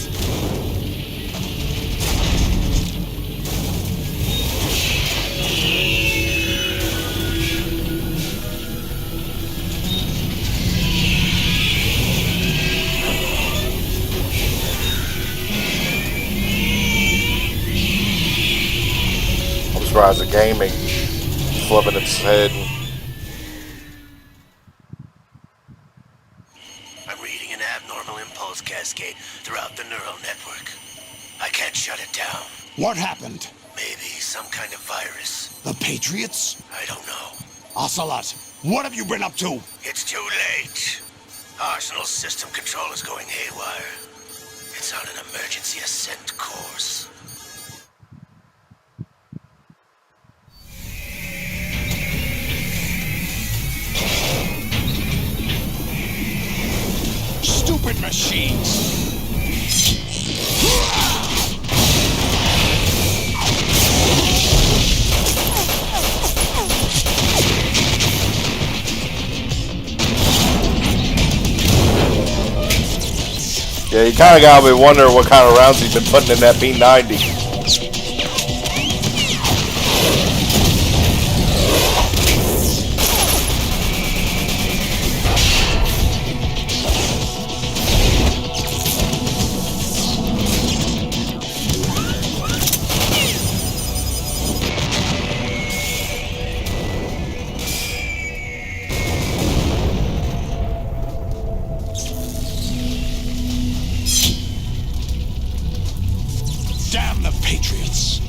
I'm surprised the gaming flipping its head. I'm reading an abnormal impulse cascade throughout the neural network. I can't shut it down. What happened? Maybe some kind of virus. The Patriots? I don't know. Ocelot, what have you been up to? It's too late. Arsenal's system control is going haywire. It's on an emergency ascent course. Stupid machines! Yeah, you kind of got me wondering what kind of rounds he's been putting in that P90. Damn the Patriots!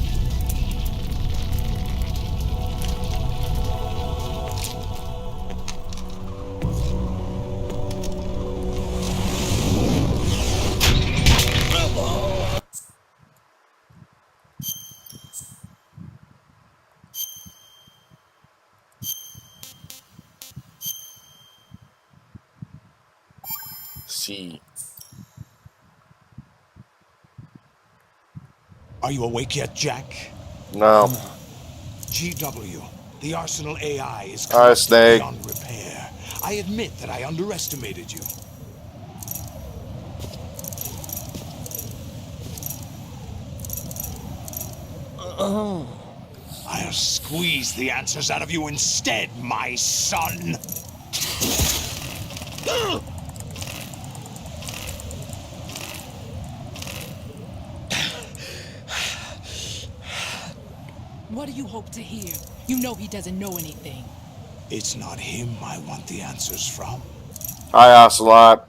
see. Are you awake yet, Jack? No. GW, the Arsenal AI is All right, corrupted Snake. beyond repair. I admit that I underestimated you. I'll squeeze the answers out of you instead, my son. What do you hope to hear? You know he doesn't know anything. It's not him I want the answers from. Hi, Ocelot.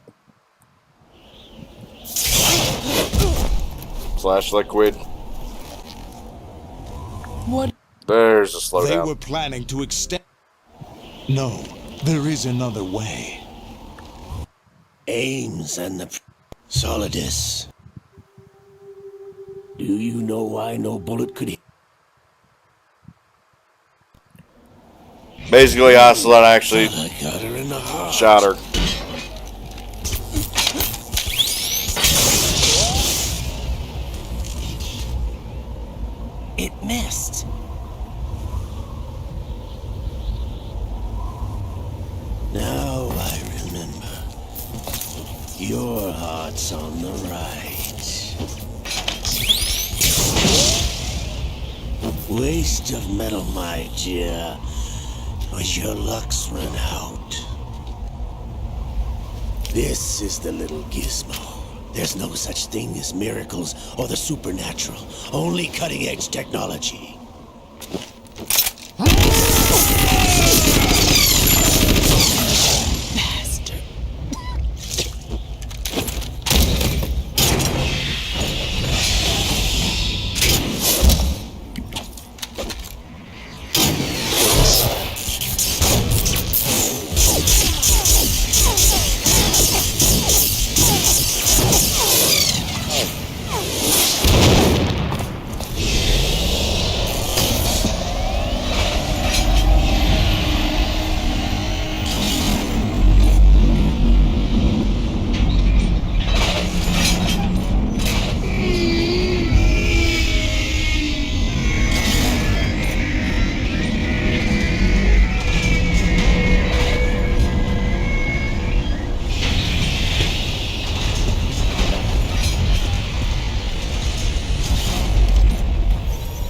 Slash liquid. What? There's a slowdown. They were planning to extend. No, there is another way. Ames and the Solidus. Do you know why no bullet could hit? Basically, Ocelot actually I got her in the heart. shot her. It missed. Now I remember. Your heart's on the right. Waste of metal, my dear. But your luck's run out. This is the little gizmo. There's no such thing as miracles or the supernatural. Only cutting-edge technology. Bastard.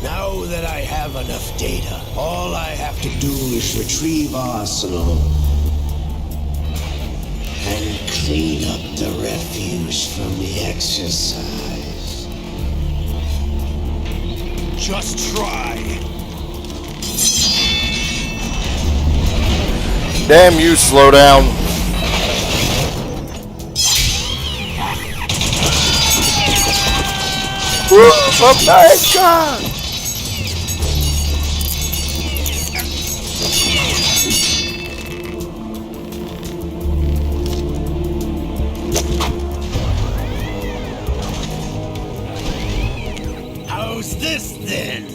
Now that I have enough data, all I have to do is retrieve Arsenal and clean up the refuse from the exercise. Just try. Damn you, slow down. America! How's this then?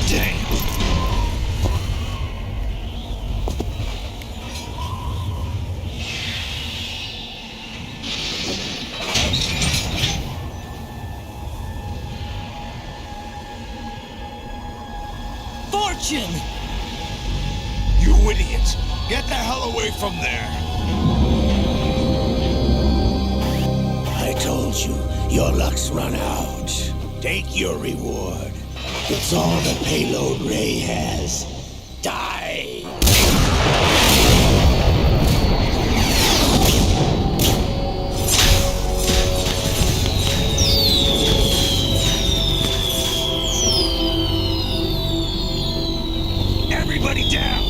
Damn. Fortune! You idiot! Get the hell away from there! I told you, your luck's run out. Take your reward. It's all the payload Ray has. Die! Everybody down!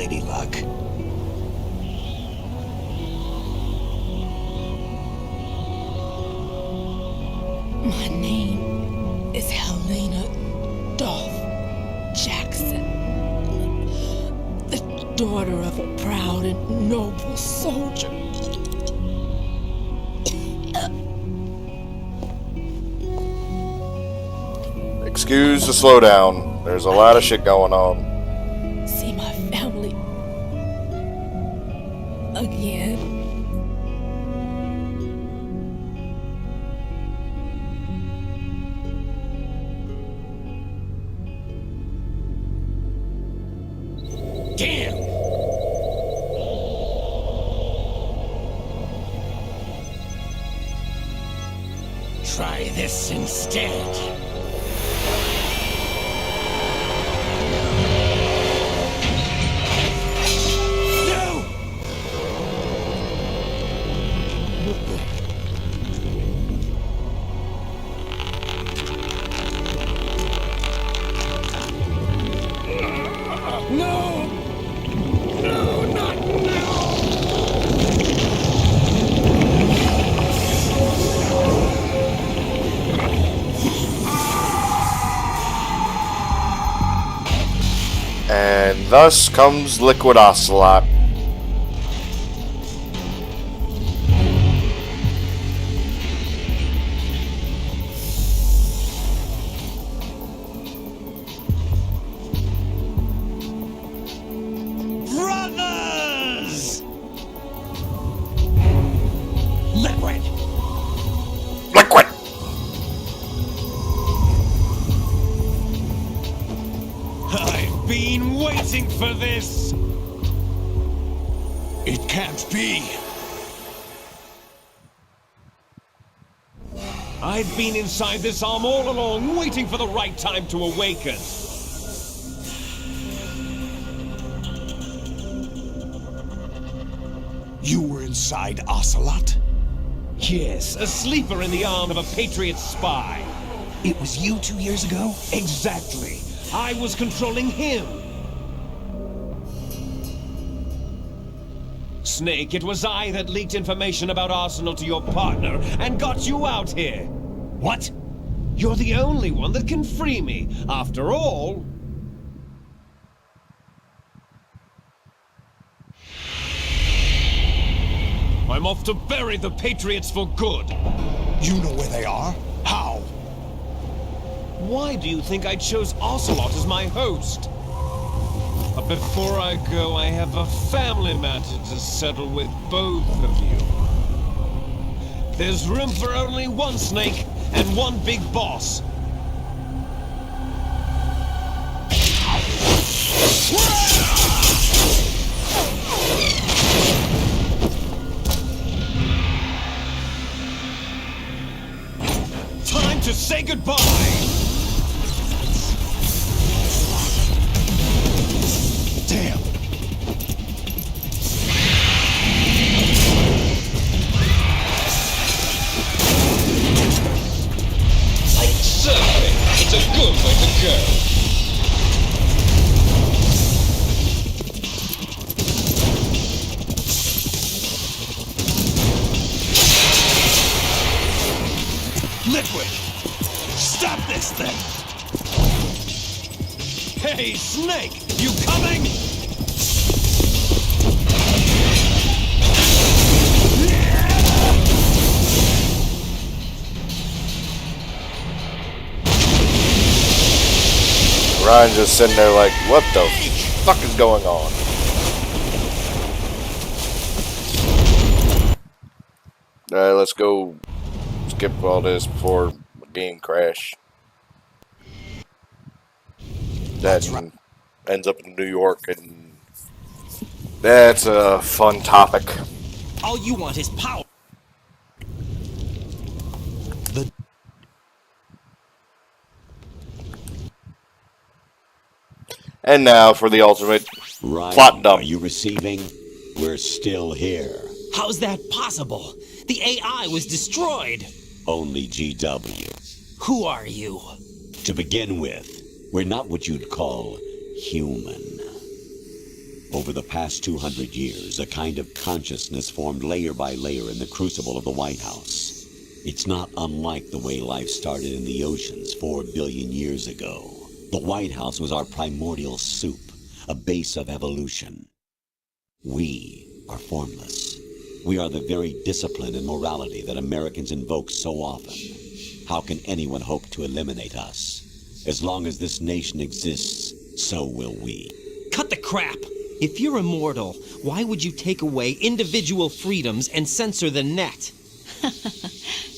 Lady Luck. My name is Helena Dolph Jackson, the daughter of a proud and noble soldier. Excuse the slowdown. There's a lot of shit going on. See my family again. Damn! Try this instead. And thus comes Liquid Ocelot. Brothers! Liquid! Liquid! I've been waiting for this! It can't be. I've been inside this arm all along, waiting for the right time to awaken. You were inside Ocelot? Yes, a sleeper in the arm of a Patriot spy. It was you 2 years ago? Exactly. I was controlling him. Snake, it was I that leaked information about Arsenal to your partner and got you out here. What? You're the only one that can free me. After all... I'm off to bury the Patriots for good. You know where they are? How? Why do you think I chose Ocelot as my host? But before I go, I have a family matter to settle with both of you. There's room for only one Snake and one big boss. Time to say goodbye! Damn. Certainly, it's a good way to go. Liquid! Stop this thing! Hey, Snake! You coming? Ryan's just sitting there like, what the fuck is going on? Alright, let's go skip all this before the game crash. That ends up in New York, and that's a fun topic. All you want is power. And now for the ultimate Ryan, plot dump. are you receiving? We're still here. How's that possible? The AI was destroyed. Only GW. Who are you? To begin with, we're not what you'd call human. Over the past 200 years, a kind of consciousness formed layer by layer in the crucible of the White House. It's not unlike the way life started in the oceans 4 billion years ago. The White House was our primordial soup, a base of evolution. We are formless. We are the very discipline and morality that Americans invoke so often. How can anyone hope to eliminate us? As long as this nation exists, so will we. Cut the crap! If you're immortal, why would you take away individual freedoms and censor the net?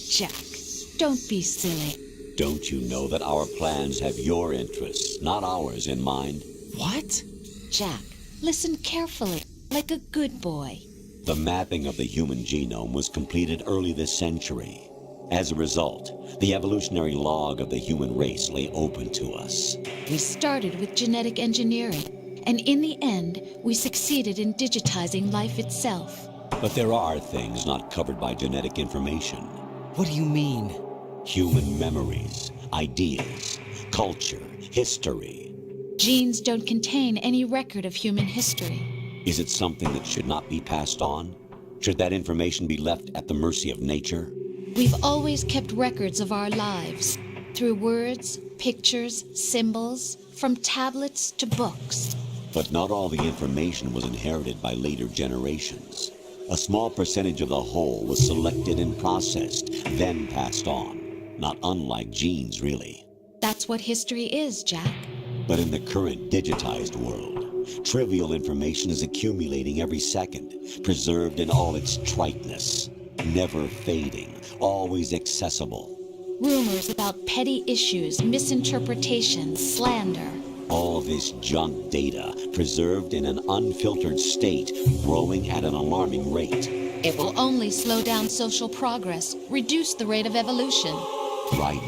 Jack, don't be silly. Don't you know that our plans have your interests, not ours, in mind? What? Jack, listen carefully, like a good boy. The mapping of the human genome was completed early this century. As a result, the evolutionary log of the human race lay open to us. We started with genetic engineering, and in the end, we succeeded in digitizing life itself. But there are things not covered by genetic information. What do you mean? Human memories, ideas, culture, history. Genes don't contain any record of human history. Is it something that should not be passed on? Should that information be left at the mercy of nature? We've always kept records of our lives, through words, pictures, symbols, from tablets to books. But not all the information was inherited by later generations. A small percentage of the whole was selected and processed, then passed on. Not unlike genes, really. That's what history is, Jack. But in the current digitized world, trivial information is accumulating every second, preserved in all its triteness, never fading, always accessible. Rumors about petty issues, misinterpretations, slander. All this junk data, preserved in an unfiltered state, growing at an alarming rate. It will only slow down social progress, reduce the rate of evolution. Right.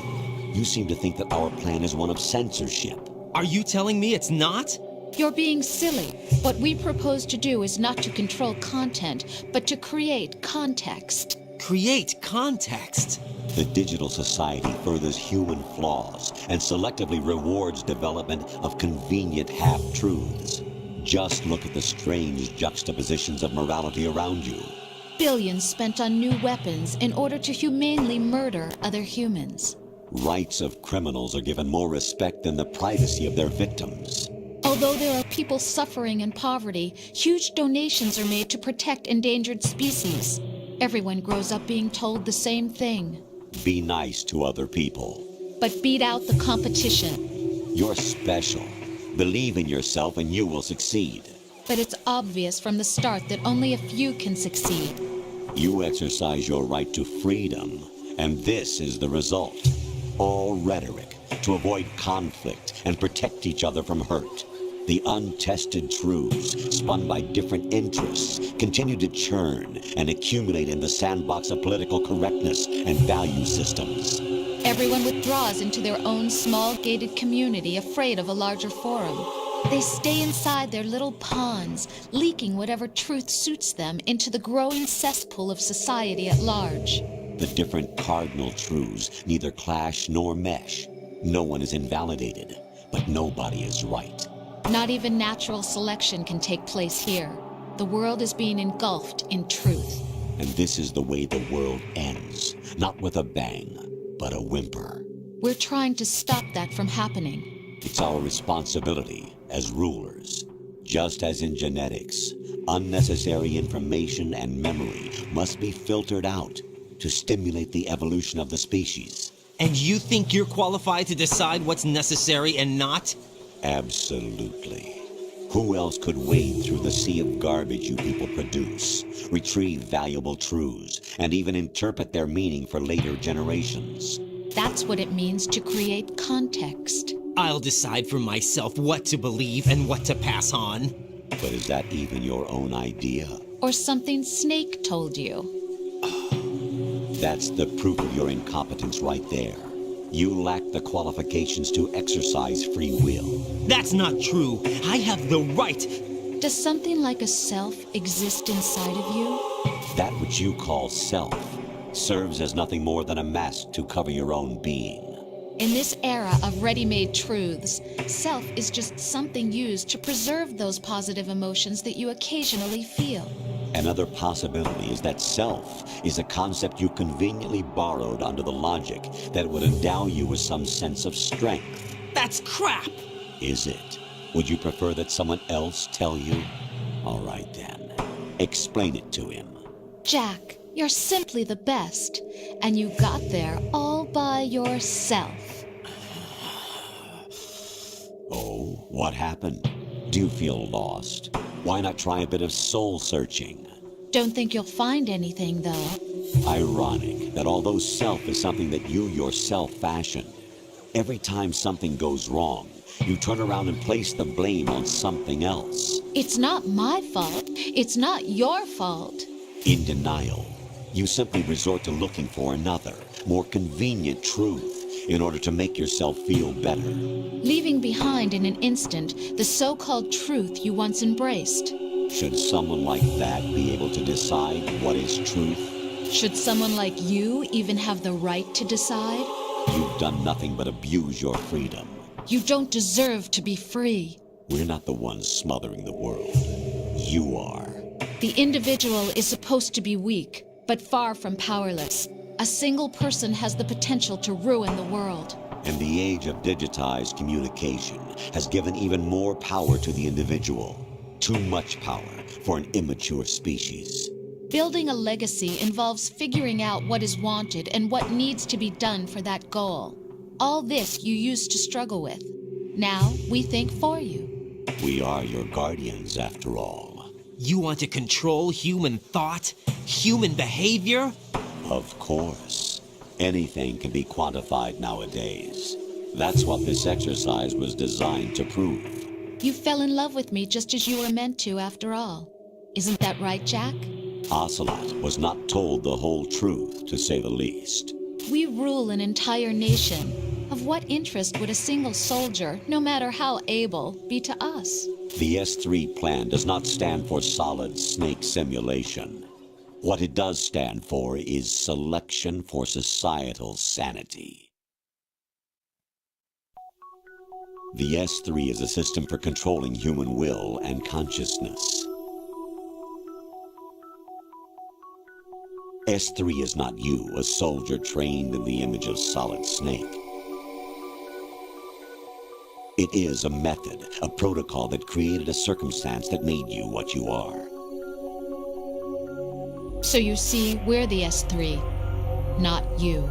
You seem to think that our plan is one of censorship. Are you telling me it's not? You're being silly. What we propose to do is not to control content, but to create context. Create context? The digital society furthers human flaws and selectively rewards development of convenient half-truths. Just look at the strange juxtapositions of morality around you. Billions spent on new weapons in order to humanely murder other humans. Rights of criminals are given more respect than the privacy of their victims. Although there are people suffering in poverty, huge donations are made to protect endangered species. Everyone grows up being told the same thing. Be nice to other people. But beat out the competition. You're special. Believe in yourself and you will succeed. But it's obvious from the start that only a few can succeed. You exercise your right to freedom, and this is the result. All rhetoric to avoid conflict and protect each other from hurt. The untested truths, spun by different interests, continue to churn and accumulate in the sandbox of political correctness and value systems. Everyone withdraws into their own small gated community, afraid of a larger forum. They stay inside their little ponds, leaking whatever truth suits them into the growing cesspool of society at large. The different cardinal truths neither clash nor mesh. No one is invalidated, but nobody is right. Not even natural selection can take place here. The world is being engulfed in truth. And this is the way the world ends. Not with a bang, but a whimper. We're trying to stop that from happening. It's our responsibility as rulers. Just as in genetics, unnecessary information and memory must be filtered out to stimulate the evolution of the species. And you think you're qualified to decide what's necessary and not? Absolutely. Who else could wade through the sea of garbage you people produce, retrieve valuable truths, and even interpret their meaning for later generations? That's what it means to create context. I'll decide for myself what to believe and what to pass on. But is that even your own idea? Or something Snake told you? That's the proof of your incompetence right there. You lack the qualifications to exercise free will. That's not true. I have the right. Does something like a self exist inside of you? That which you call self serves as nothing more than a mask to cover your own being. In this era of ready-made truths, self is just something used to preserve those positive emotions that you occasionally feel. Another possibility is that self is a concept you conveniently borrowed under the logic that it would endow you with some sense of strength. That's crap! Is it? Would you prefer that someone else tell you? All right then. Explain it to him. Jack, you're simply the best, and you got there all by yourself. Oh, what happened? Do you feel lost? Why not try a bit of soul searching? Don't think you'll find anything, though. Ironic that although self is something that you yourself fashioned, every time something goes wrong, you turn around and place the blame on something else. It's not my fault. It's not your fault. In denial, you simply resort to looking for another, more convenient truth in order to make yourself feel better. Leaving behind in an instant the so-called truth you once embraced. Should someone like that be able to decide what is truth? Should someone like you even have the right to decide? You've done nothing but abuse your freedom. You don't deserve to be free. We're not the ones smothering the world. You are. The individual is supposed to be weak, but far from powerless. A single person has the potential to ruin the world. And the age of digitized communication has given even more power to the individual. Too much power for an immature species. Building a legacy involves figuring out what is wanted and what needs to be done for that goal. All this you used to struggle with. Now we think for you. We are your guardians, after all. You want to control human thought? Human behavior? Of course. Anything can be quantified nowadays. That's what this exercise was designed to prove. You fell in love with me just as you were meant to, after all. Isn't that right, Jack? Ocelot was not told the whole truth, to say the least. We rule an entire nation. Of what interest would a single soldier, no matter how able, be to us? The S3 plan does not stand for solid snake simulation. What it does stand for is selection for societal sanity. The S3 is a system for controlling human will and consciousness. S3 is not you, a soldier trained in the image of Solid Snake. It is a method, a protocol that created a circumstance that made you what you are. So you see, we're the S3, not you.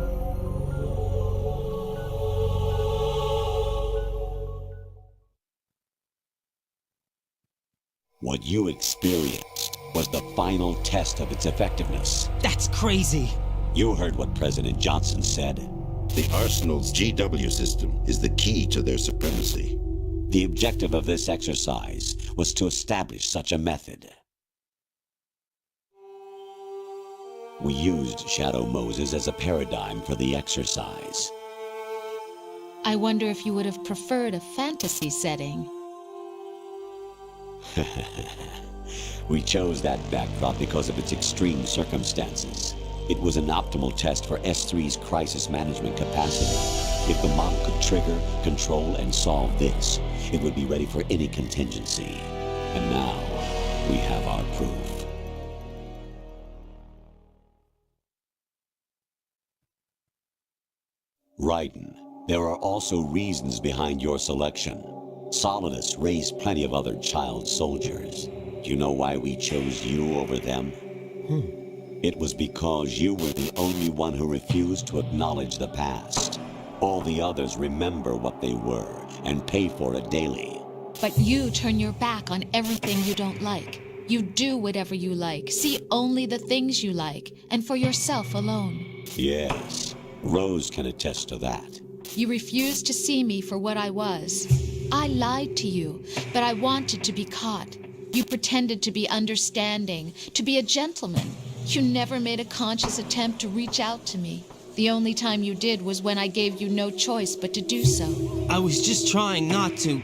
What you experienced was the final test of its effectiveness. That's crazy. You heard what President Johnson said. The Arsenal's GW system is the key to their supremacy. The objective of this exercise was to establish such a method. We used Shadow Moses as a paradigm for the exercise. I wonder if you would have preferred a fantasy setting. We chose that backdrop because of its extreme circumstances. It was an optimal test for S3's crisis management capacity. If the model could trigger, control, and solve this, it would be ready for any contingency. And now, we have our proof. Raiden, there are also reasons behind your selection. Solidus raised plenty of other child soldiers. Do you know why we chose you over them? It was because you were the only one who refused to acknowledge the past. All the others remember what they were and pay for it daily. But you turn your back on everything you don't like. You do whatever you like, see only the things you like, and for yourself alone. Yes, Rose can attest to that. You refused to see me for what I was. I lied to you, but I wanted to be caught. You pretended to be understanding, to be a gentleman. You never made a conscious attempt to reach out to me. The only time you did was when I gave you no choice but to do so. I was just trying not to.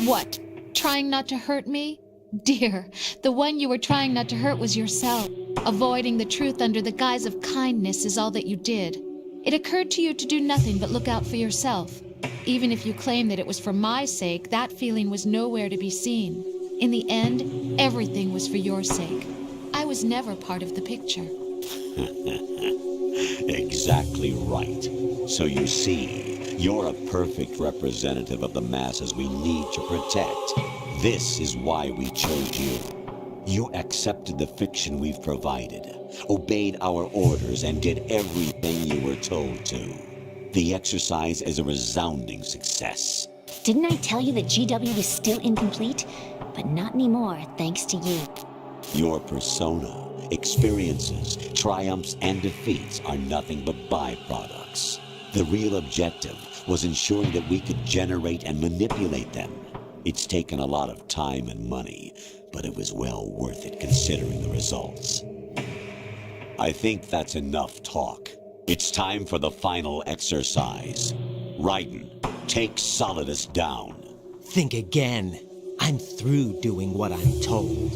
What? Trying not to hurt me? Dear, the one you were trying not to hurt was yourself. Avoiding the truth under the guise of kindness is all that you did. It occurred to you to do nothing but look out for yourself. Even if you claim that it was for my sake, that feeling was nowhere to be seen. In the end, everything was for your sake. I was never part of the picture. Exactly right. So you see, you're a perfect representative of the masses we need to protect. This is why we chose you. You accepted the fiction we've provided, obeyed our orders, and did everything you were told to. The exercise is a resounding success. Didn't I tell you that GW is still incomplete? But not anymore, thanks to you. Your persona, experiences, triumphs, and defeats are nothing but byproducts. The real objective was ensuring that we could generate and manipulate them. It's taken a lot of time and money, but it was well worth it considering the results. I think that's enough talk. It's time for the final exercise. Raiden, take Solidus down. Think again. I'm through doing what I'm told.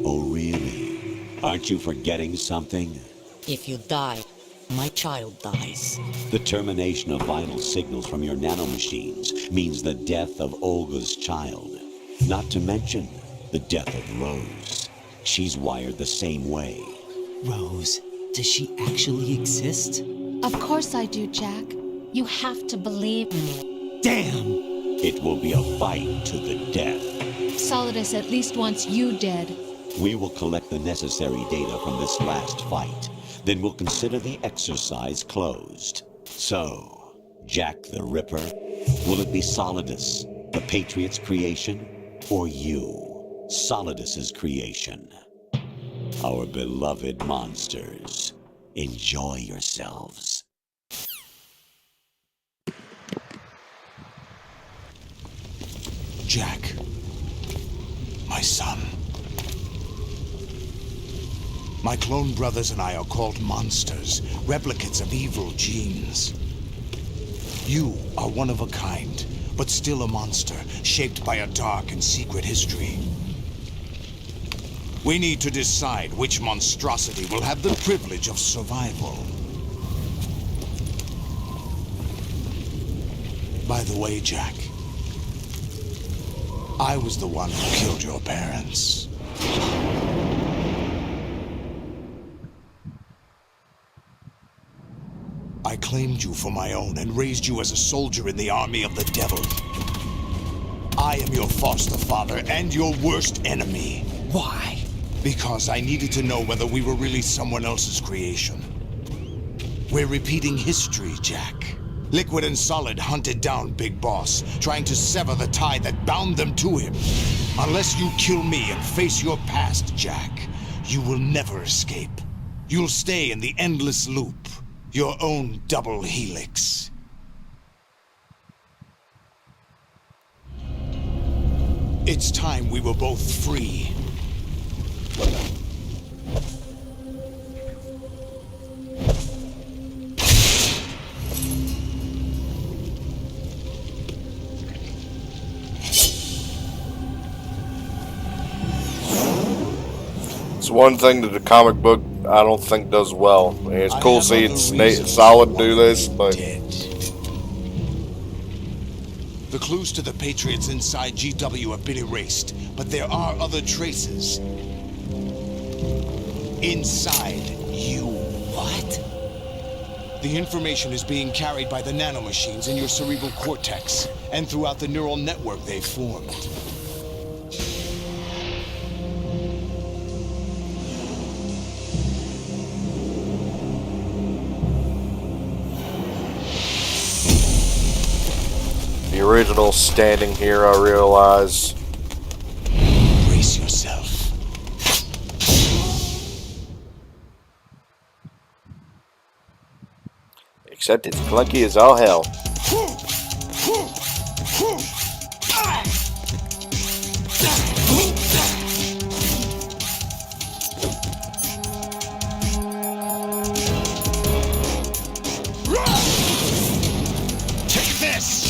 Oh, really? Aren't you forgetting something? If you die, my child dies. The termination of vital signals from your nanomachines means the death of Olga's child. Not to mention the death of Rose. She's wired the same way. Rose, does she actually exist? Of course I do, Jack. You have to believe me. Damn! It will be a fight to the death. Solidus at least wants you dead. We will collect the necessary data from this last fight. Then we'll consider the exercise closed. So, Jack the Ripper, will it be Solidus, the Patriot's creation, or you, Solidus's creation? Our beloved monsters, enjoy yourselves. Jack, my son. My clone brothers and I are called monsters, replicates of evil genes. You are one of a kind, but still a monster, shaped by a dark and secret history. We need to decide which monstrosity will have the privilege of survival. By the way, Jack, I was the one who killed your parents. I claimed you for my own and raised you as a soldier in the army of the devil. I am your foster father and your worst enemy. Why? Because I needed to know whether we were really someone else's creation. We're repeating history, Jack. Liquid and Solid hunted down Big Boss, trying to sever the tie that bound them to him. Unless you kill me and face your past, Jack, you will never escape. You'll stay in the endless loop. Your own double helix. It's time we were both free. It's one thing that the comic book I don't think does well. I mean, it's cool to see it's Solid do this, but the clues to the Patriots inside GW have been erased, but there are other traces. Inside you. What? The information is being carried by the nanomachines in your cerebral cortex, and throughout the neural network they've formed. the original standing here, I realize. Brace yourself. Except it's clunky as all hell. Take this!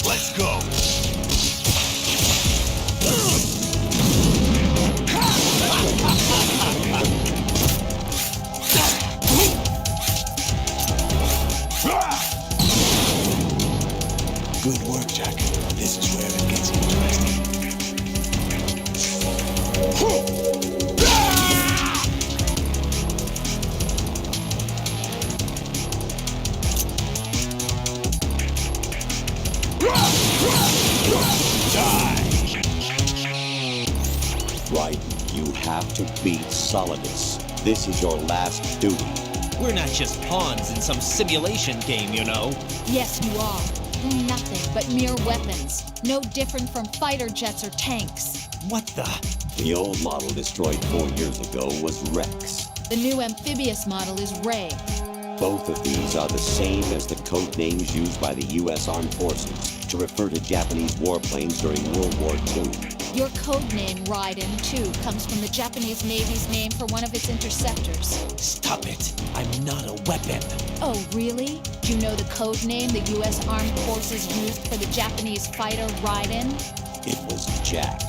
Let's go! Raiden, you have to beat Solidus. This is your last duty. We're not just pawns in some simulation game, you know. Yes, you are. We're nothing but mere weapons. No different from fighter jets or tanks. What the? The old model destroyed 4 years ago was Rex. The new amphibious model is Ray. Both of these are the same as the code names used by the U.S. Armed Forces to refer to Japanese warplanes during World War II. Your code name, Raiden, too, comes from the Japanese Navy's name for one of its interceptors. Stop it. I'm not a weapon. Oh, really? Do you know the code name the U.S. Armed Forces used for the Japanese fighter Raiden? It was Jack.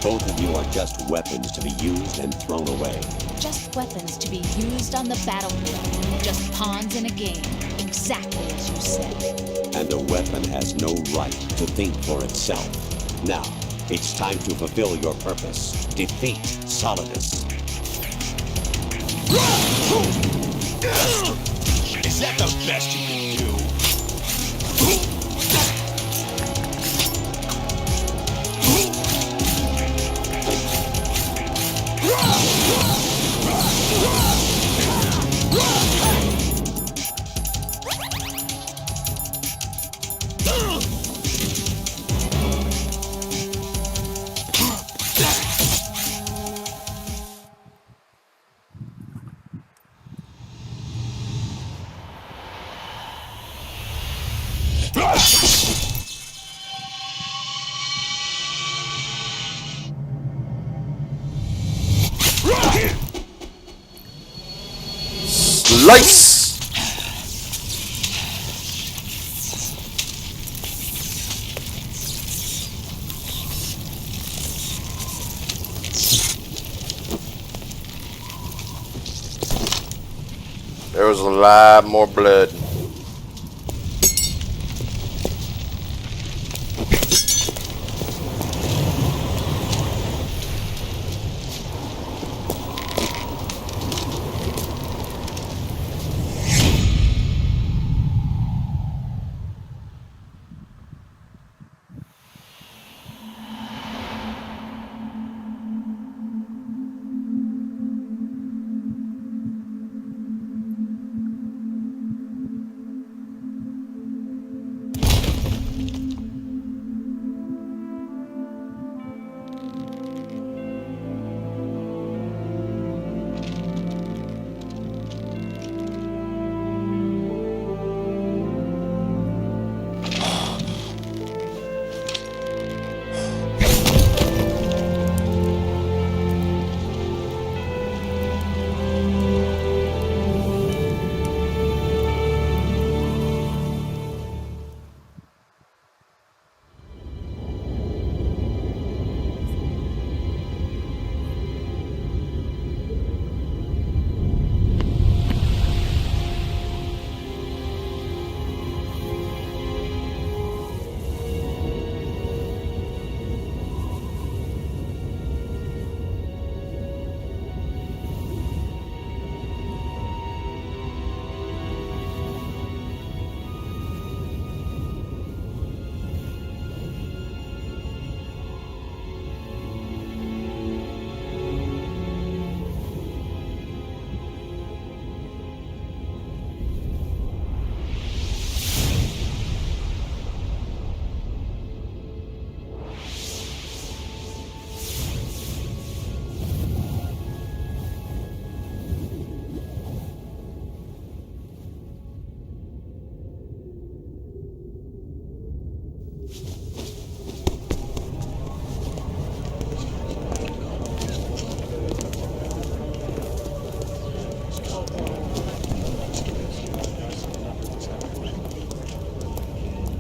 Both of you are just weapons to be used and thrown away. Just weapons to be used on the battlefield. Just pawns in a game. Exactly as you said. And a weapon has no right to think for itself. Now, it's time to fulfill your purpose. Defeat Solidus. Is that the best you can do? Slice! There was a lot more blood.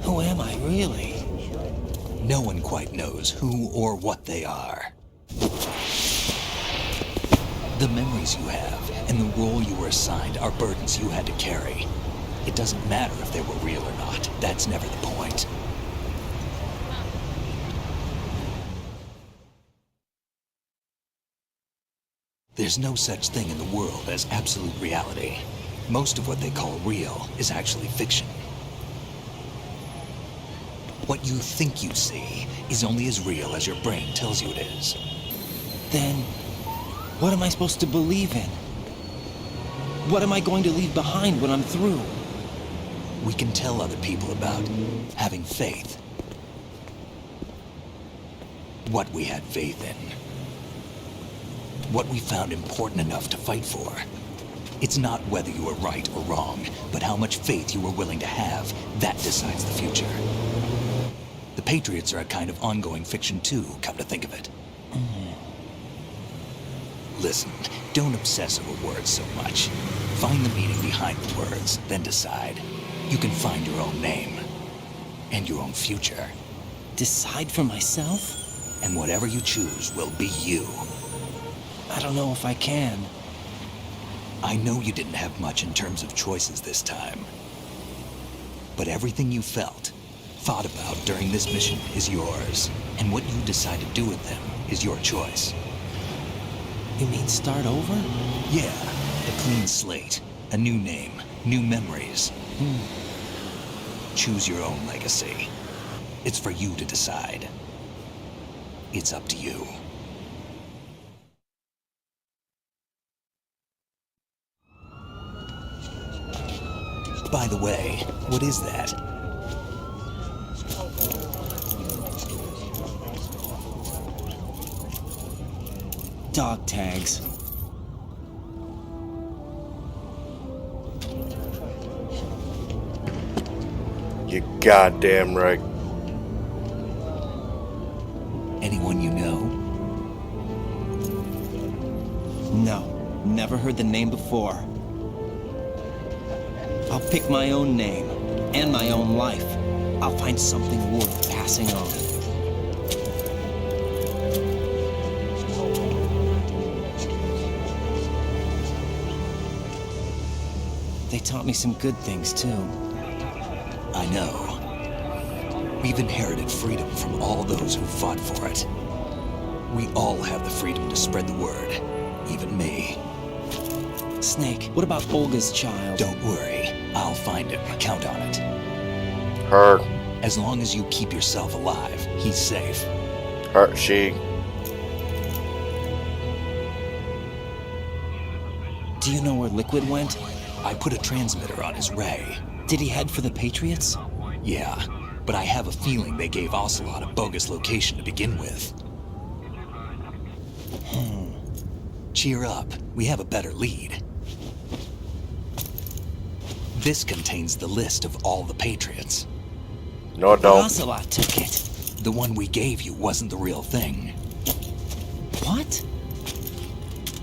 Who am I, really? No one quite knows who or what they are. The memories you have and the role you were assigned are burdens you had to carry. It doesn't matter if they were real or not. That's never the point. There's no such thing in the world as absolute reality. Most of what they call real is actually fiction. What you think you see is only as real as your brain tells you it is. Then, what am I supposed to believe in? What am I going to leave behind when I'm through? We can tell other people about having faith. What we had faith in. What we found important enough to fight for. It's not whether you were right or wrong, but how much faith you were willing to have. That decides the future. The Patriots are a kind of ongoing fiction too, come to think of it. Listen, don't obsess over words so much. Find the meaning behind the words, then decide. You can find your own name. And your own future. Decide for myself? And whatever you choose will be you. I don't know if I can. I know you didn't have much in terms of choices this time. But everything you felt, thought about during this mission is yours. And what you decide to do with them is your choice. You mean start over? Yeah, a clean slate, a new name, new memories. Choose your own legacy. It's for you to decide. It's up to you. By the way, what is that? Dog tags. You goddamn right. Anyone you know? No, never heard the name before. I'll pick my own name, and my own life. I'll find something worth passing on. They taught me some good things, too. I know. We've inherited freedom from all those who fought for it. We all have the freedom to spread the word, even me. Snake, what about Olga's child? Don't worry, I'll find him. Count on it. Her. As long as you keep yourself alive, he's safe. Her, she. Do you know where Liquid went? I put a transmitter on his ray. Did he head for the Patriots? Yeah, but I have a feeling they gave Ocelot a bogus location to begin with. Cheer up, we have a better lead. This contains the list of all the Patriots. No, it don't. Ocelot took it. The one we gave you wasn't the real thing. What?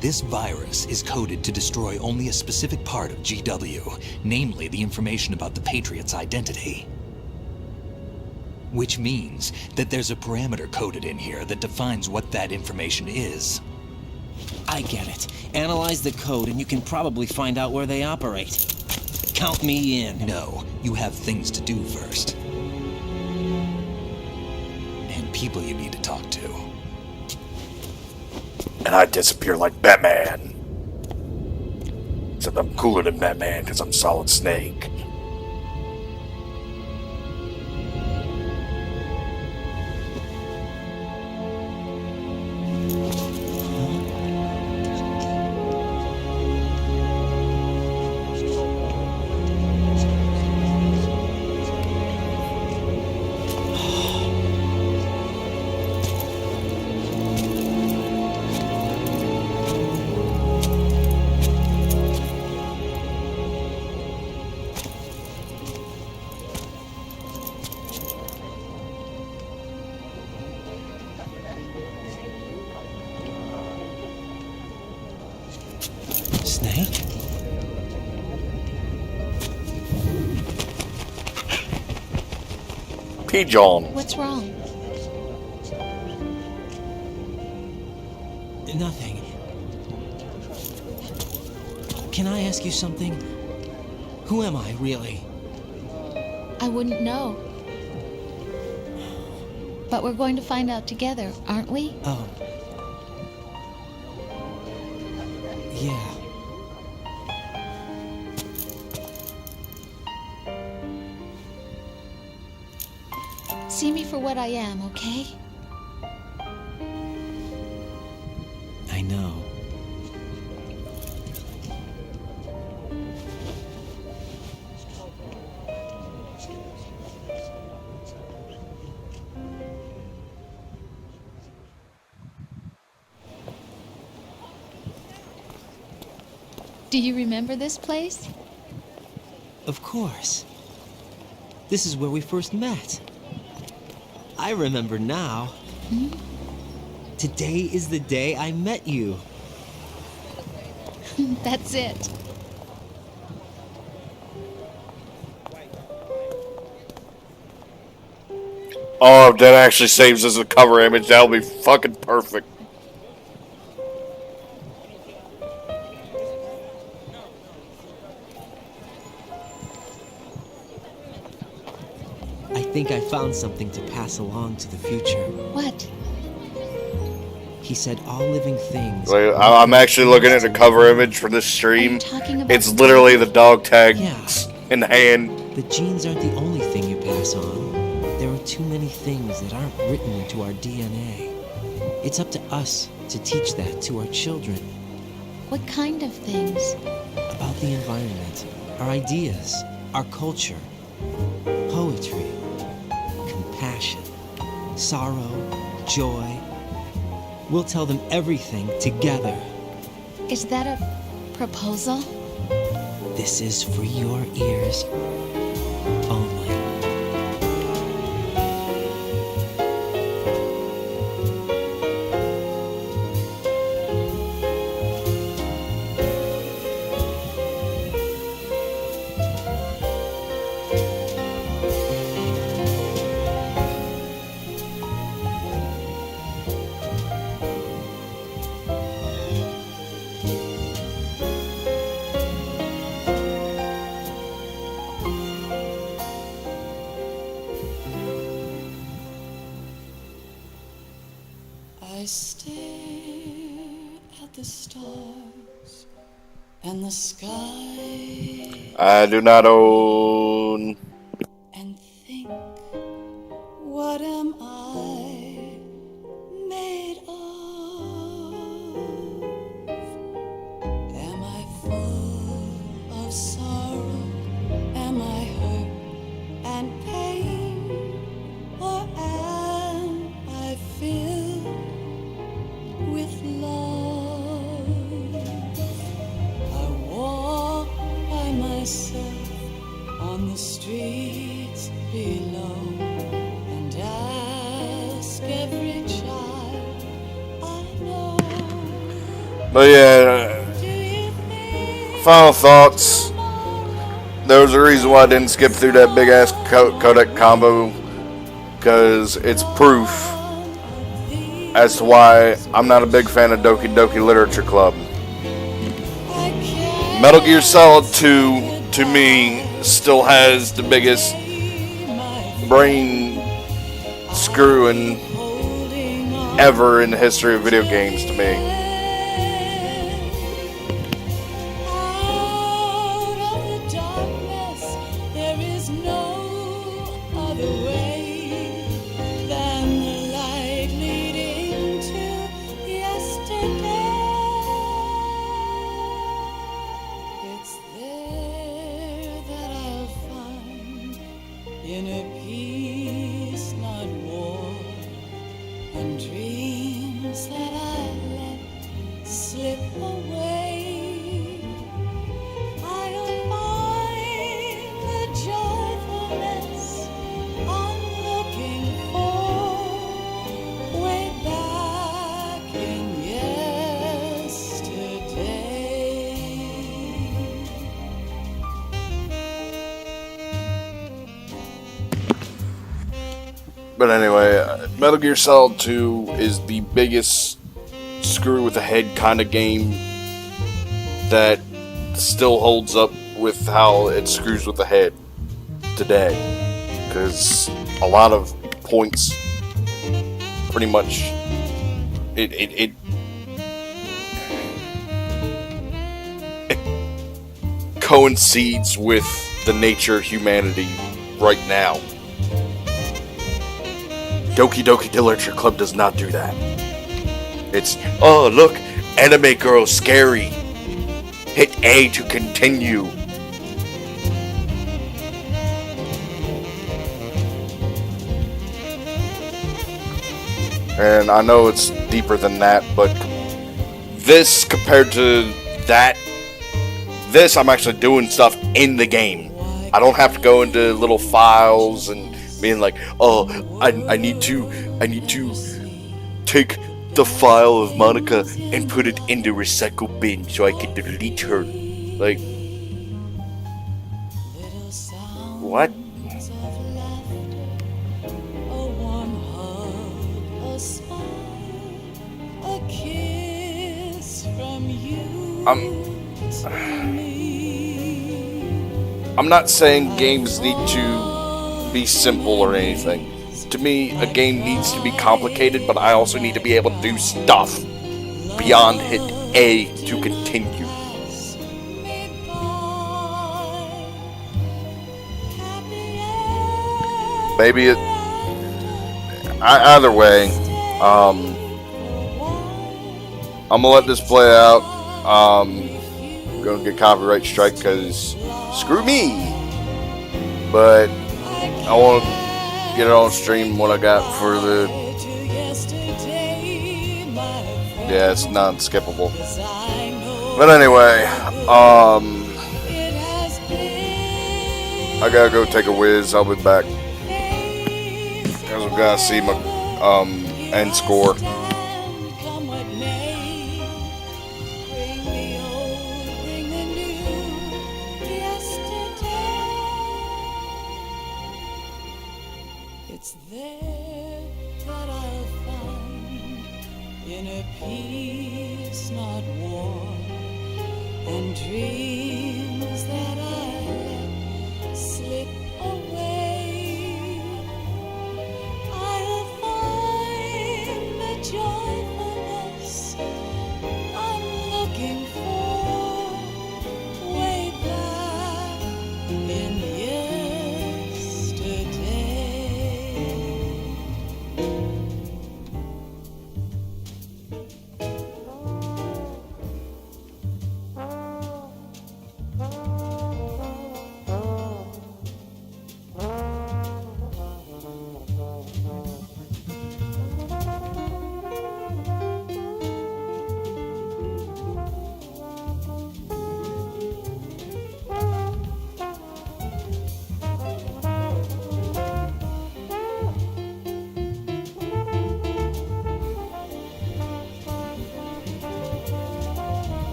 This virus is coded to destroy only a specific part of GW, namely the information about the Patriots' identity. Which means that there's a parameter coded in here that defines what that information is. I get it. Analyze the code and you can probably find out where they operate. Count me in. No, you have things to do first. And people you need to talk to. And I disappear like Batman. Except I'm cooler than Batman because I'm Solid Snake. Snake? Pigeon. What's wrong? Nothing. Can I ask you something? Who am I, really? I wouldn't know. But we're going to find out together, aren't we? Oh. Yeah. See me for what I am, okay? know. Do you remember this place? Of course. This is where we first met. I remember now. Hmm? Today is the day I met you. That's it. Oh, if that actually saves as a cover image, that'll be fucking perfect. I think I found something to pass along to the future. What? He said all living things... Wait, I'm actually looking at the cover image for this stream. It's literally the dog tags in the hand. The genes aren't the only thing you pass on. There are too many things that aren't written into our DNA. It's up to us to teach that to our children. What kind of things? About the environment, our ideas, our culture, poetry, compassion, sorrow, joy. We'll tell them everything together. Is that a proposal? This is for your ears only. I stare at the stars and the sky I do not own. and think, what am I made of? Am I full of sorrow? Am I hurt and pain? Or am I filled with love? I walk by myself on the streets below and ask every child I know. But yeah, final thoughts. There was a reason why I didn't skip through that big ass codec combo, because it's proof as to why I'm not a big fan of Doki Doki Literature Club. Metal Gear Solid 2, to me, still has the biggest brain screwing ever in the history of video games to me. There is no other way than the light leading to yesterday. It's there that I'll find inner peace, not war, and dreams that I let slip away. I'll find the joyfulness I'm looking for way back in yesterday. But anyway, Metal Gear Solid 2 is the biggest screw with the head kind of game that still holds up with how it screws with the head today. Because a lot of points pretty much it coincides with the nature of humanity right now. Doki Doki Literature Club does not do that. It's, oh look, anime girl scary. Hit A to continue. And I know it's deeper than that, but this compared to that, this I'm actually doing stuff in the game. I don't have to go into little files and being like, oh, I need to take the file of Monica and put it in the recycle bin so I can delete her. Like, what? I'm not saying games need to be simple or anything. To me, a game needs to be complicated, but I also need to be able to do stuff beyond hit A to continue. Maybe it... either way, I'm gonna let this play out. I'm gonna get copyright strike because screw me. But I want to get it on stream what I got for the... yeah, it's non-skippable. But anyway, I gotta go take a whiz. I'll be back. Because I've gotta see my end score. It's there that I'll find inner peace, not war, and dreams that I let slip away. I'll find the joyfulness I'm looking for way back in yesterday.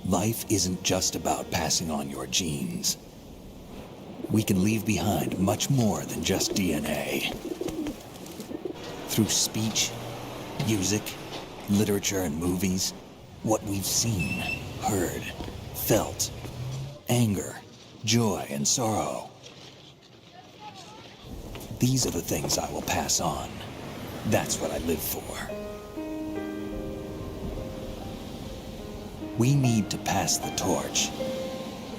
Life isn't just about passing on your genes. We can leave behind much more than just DNA. Through speech, music, literature, and movies, what we've seen, heard, felt, anger, joy, and sorrow. These are the things I will pass on. That's what I live for. We need to pass the torch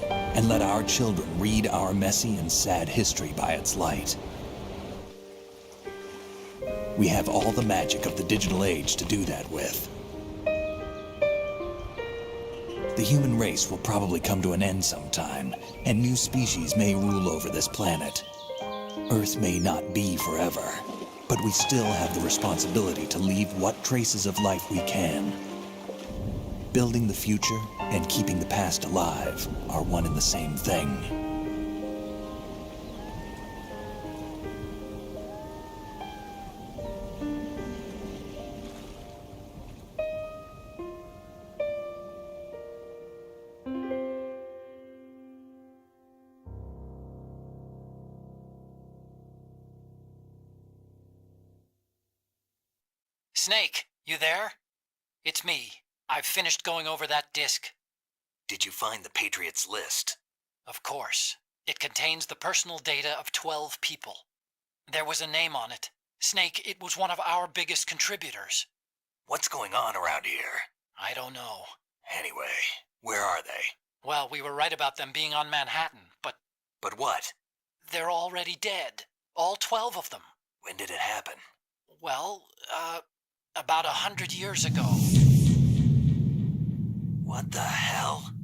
and let our children read our messy and sad history by its light. We have all the magic of the digital age to do that with. The human race will probably come to an end sometime, and new species may rule over this planet. Earth may not be forever, but we still have the responsibility to leave what traces of life we can. Building the future and keeping the past alive are one and the same thing. Snake, you there? It's me. I've finished going over that disk. Did you find the Patriots list? Of course. It contains the personal data of 12 people. There was a name on it. Snake, it was one of our biggest contributors. What's going on around here? I don't know. Anyway, where are they? Well, we were right about them being on Manhattan, but... But what? They're already dead. All 12 of them. When did it happen? Well, about 100 years ago. What the hell?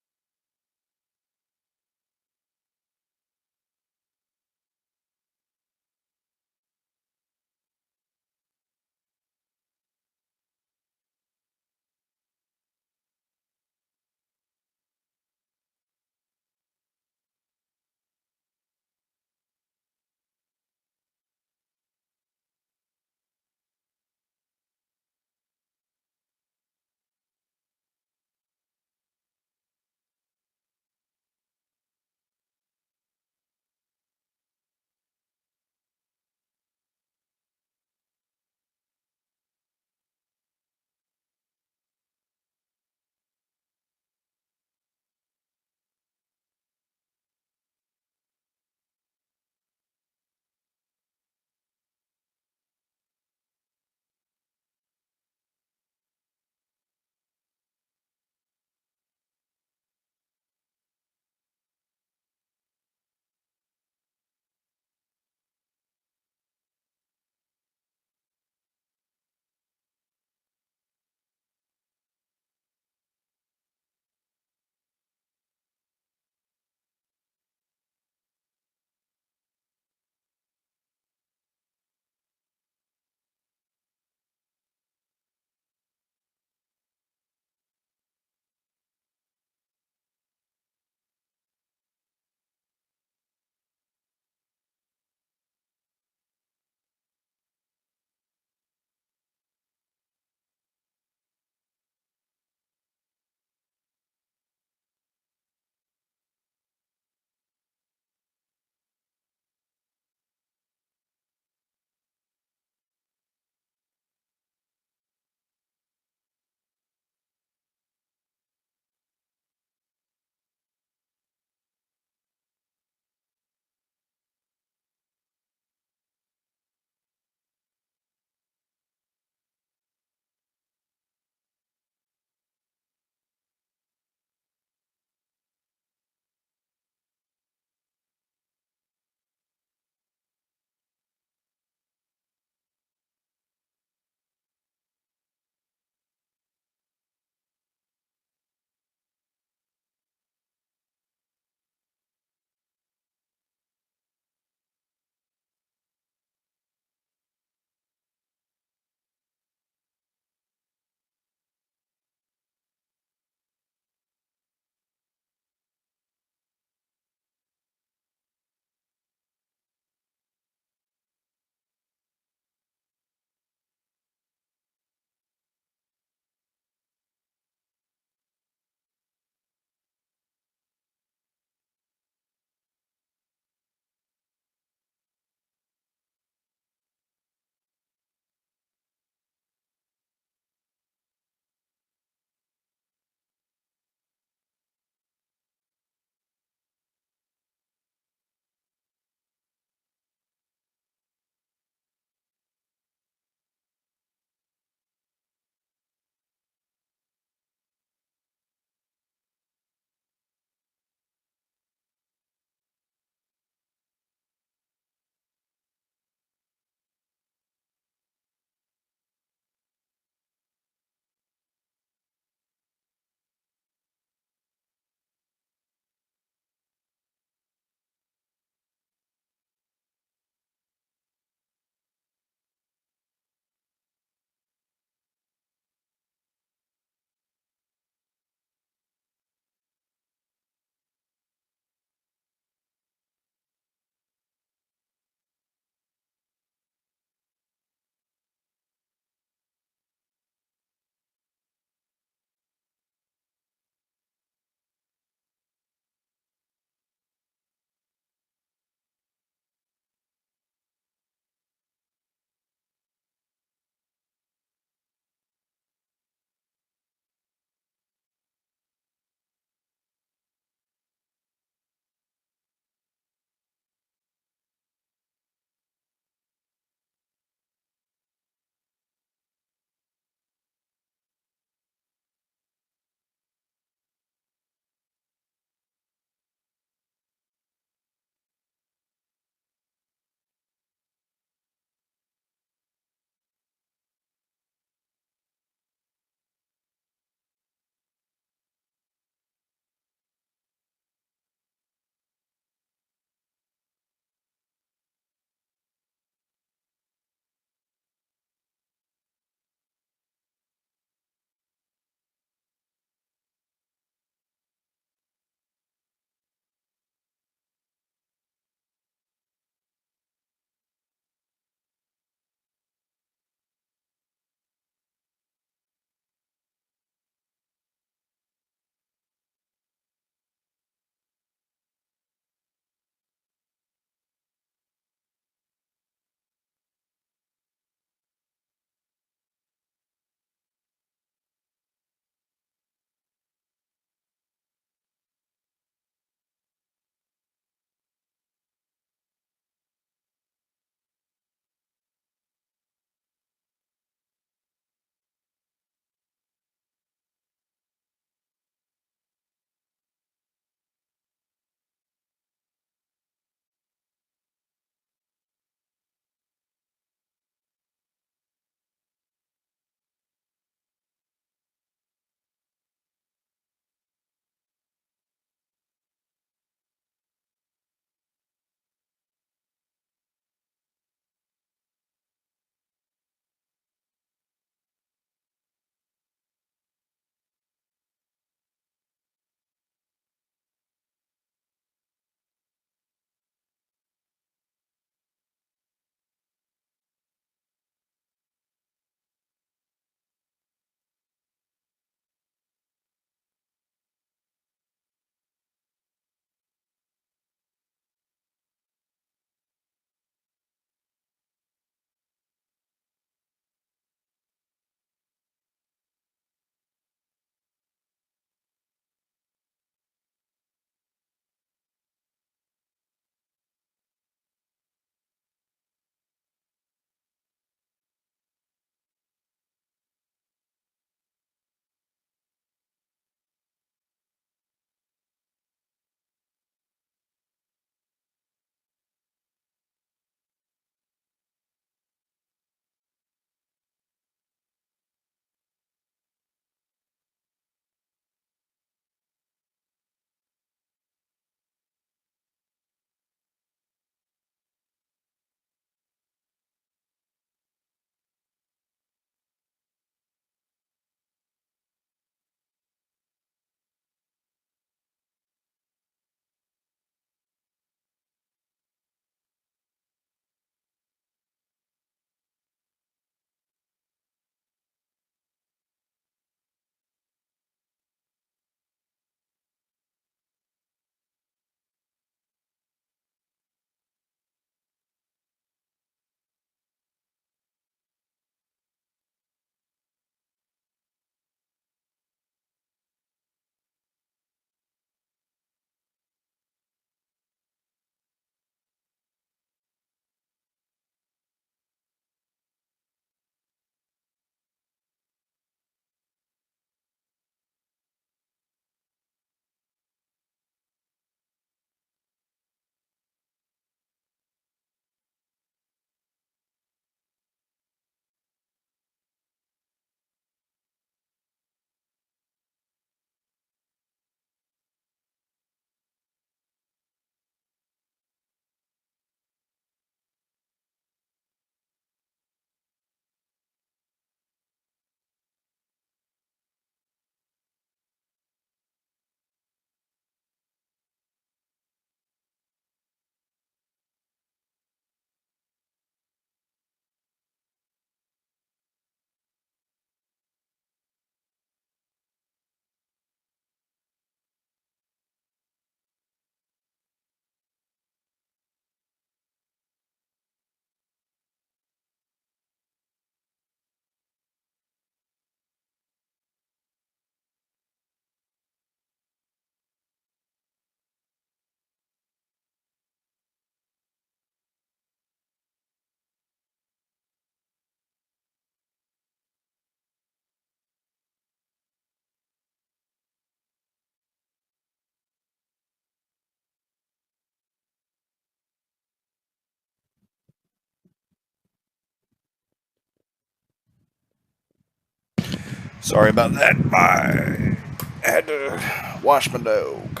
Sorry about that. I had to wash my dog.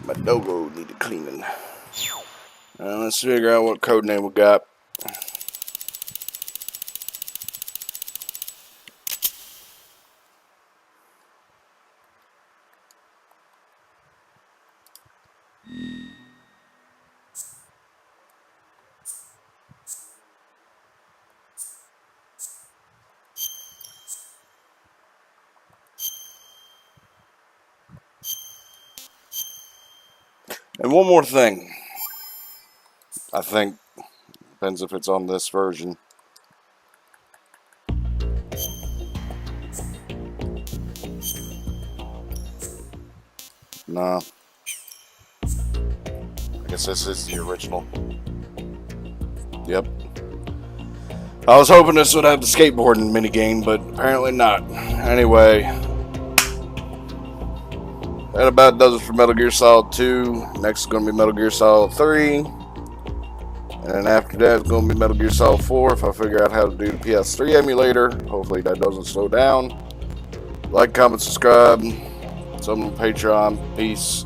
My doggo needed cleaning. Let's figure out what code name we got. And one more thing. I think, depends if it's on this version. Nah. I guess this is the original. Yep. I was hoping this would have the skateboarding minigame, but apparently not. Anyway. That about does it for Metal Gear Solid 2. Next is going to be Metal Gear Solid 3. And then after that it's going to be Metal Gear Solid 4 if I figure out how to do the PS3 emulator. Hopefully that doesn't slow down. Like, comment, subscribe. Some on Patreon. Peace.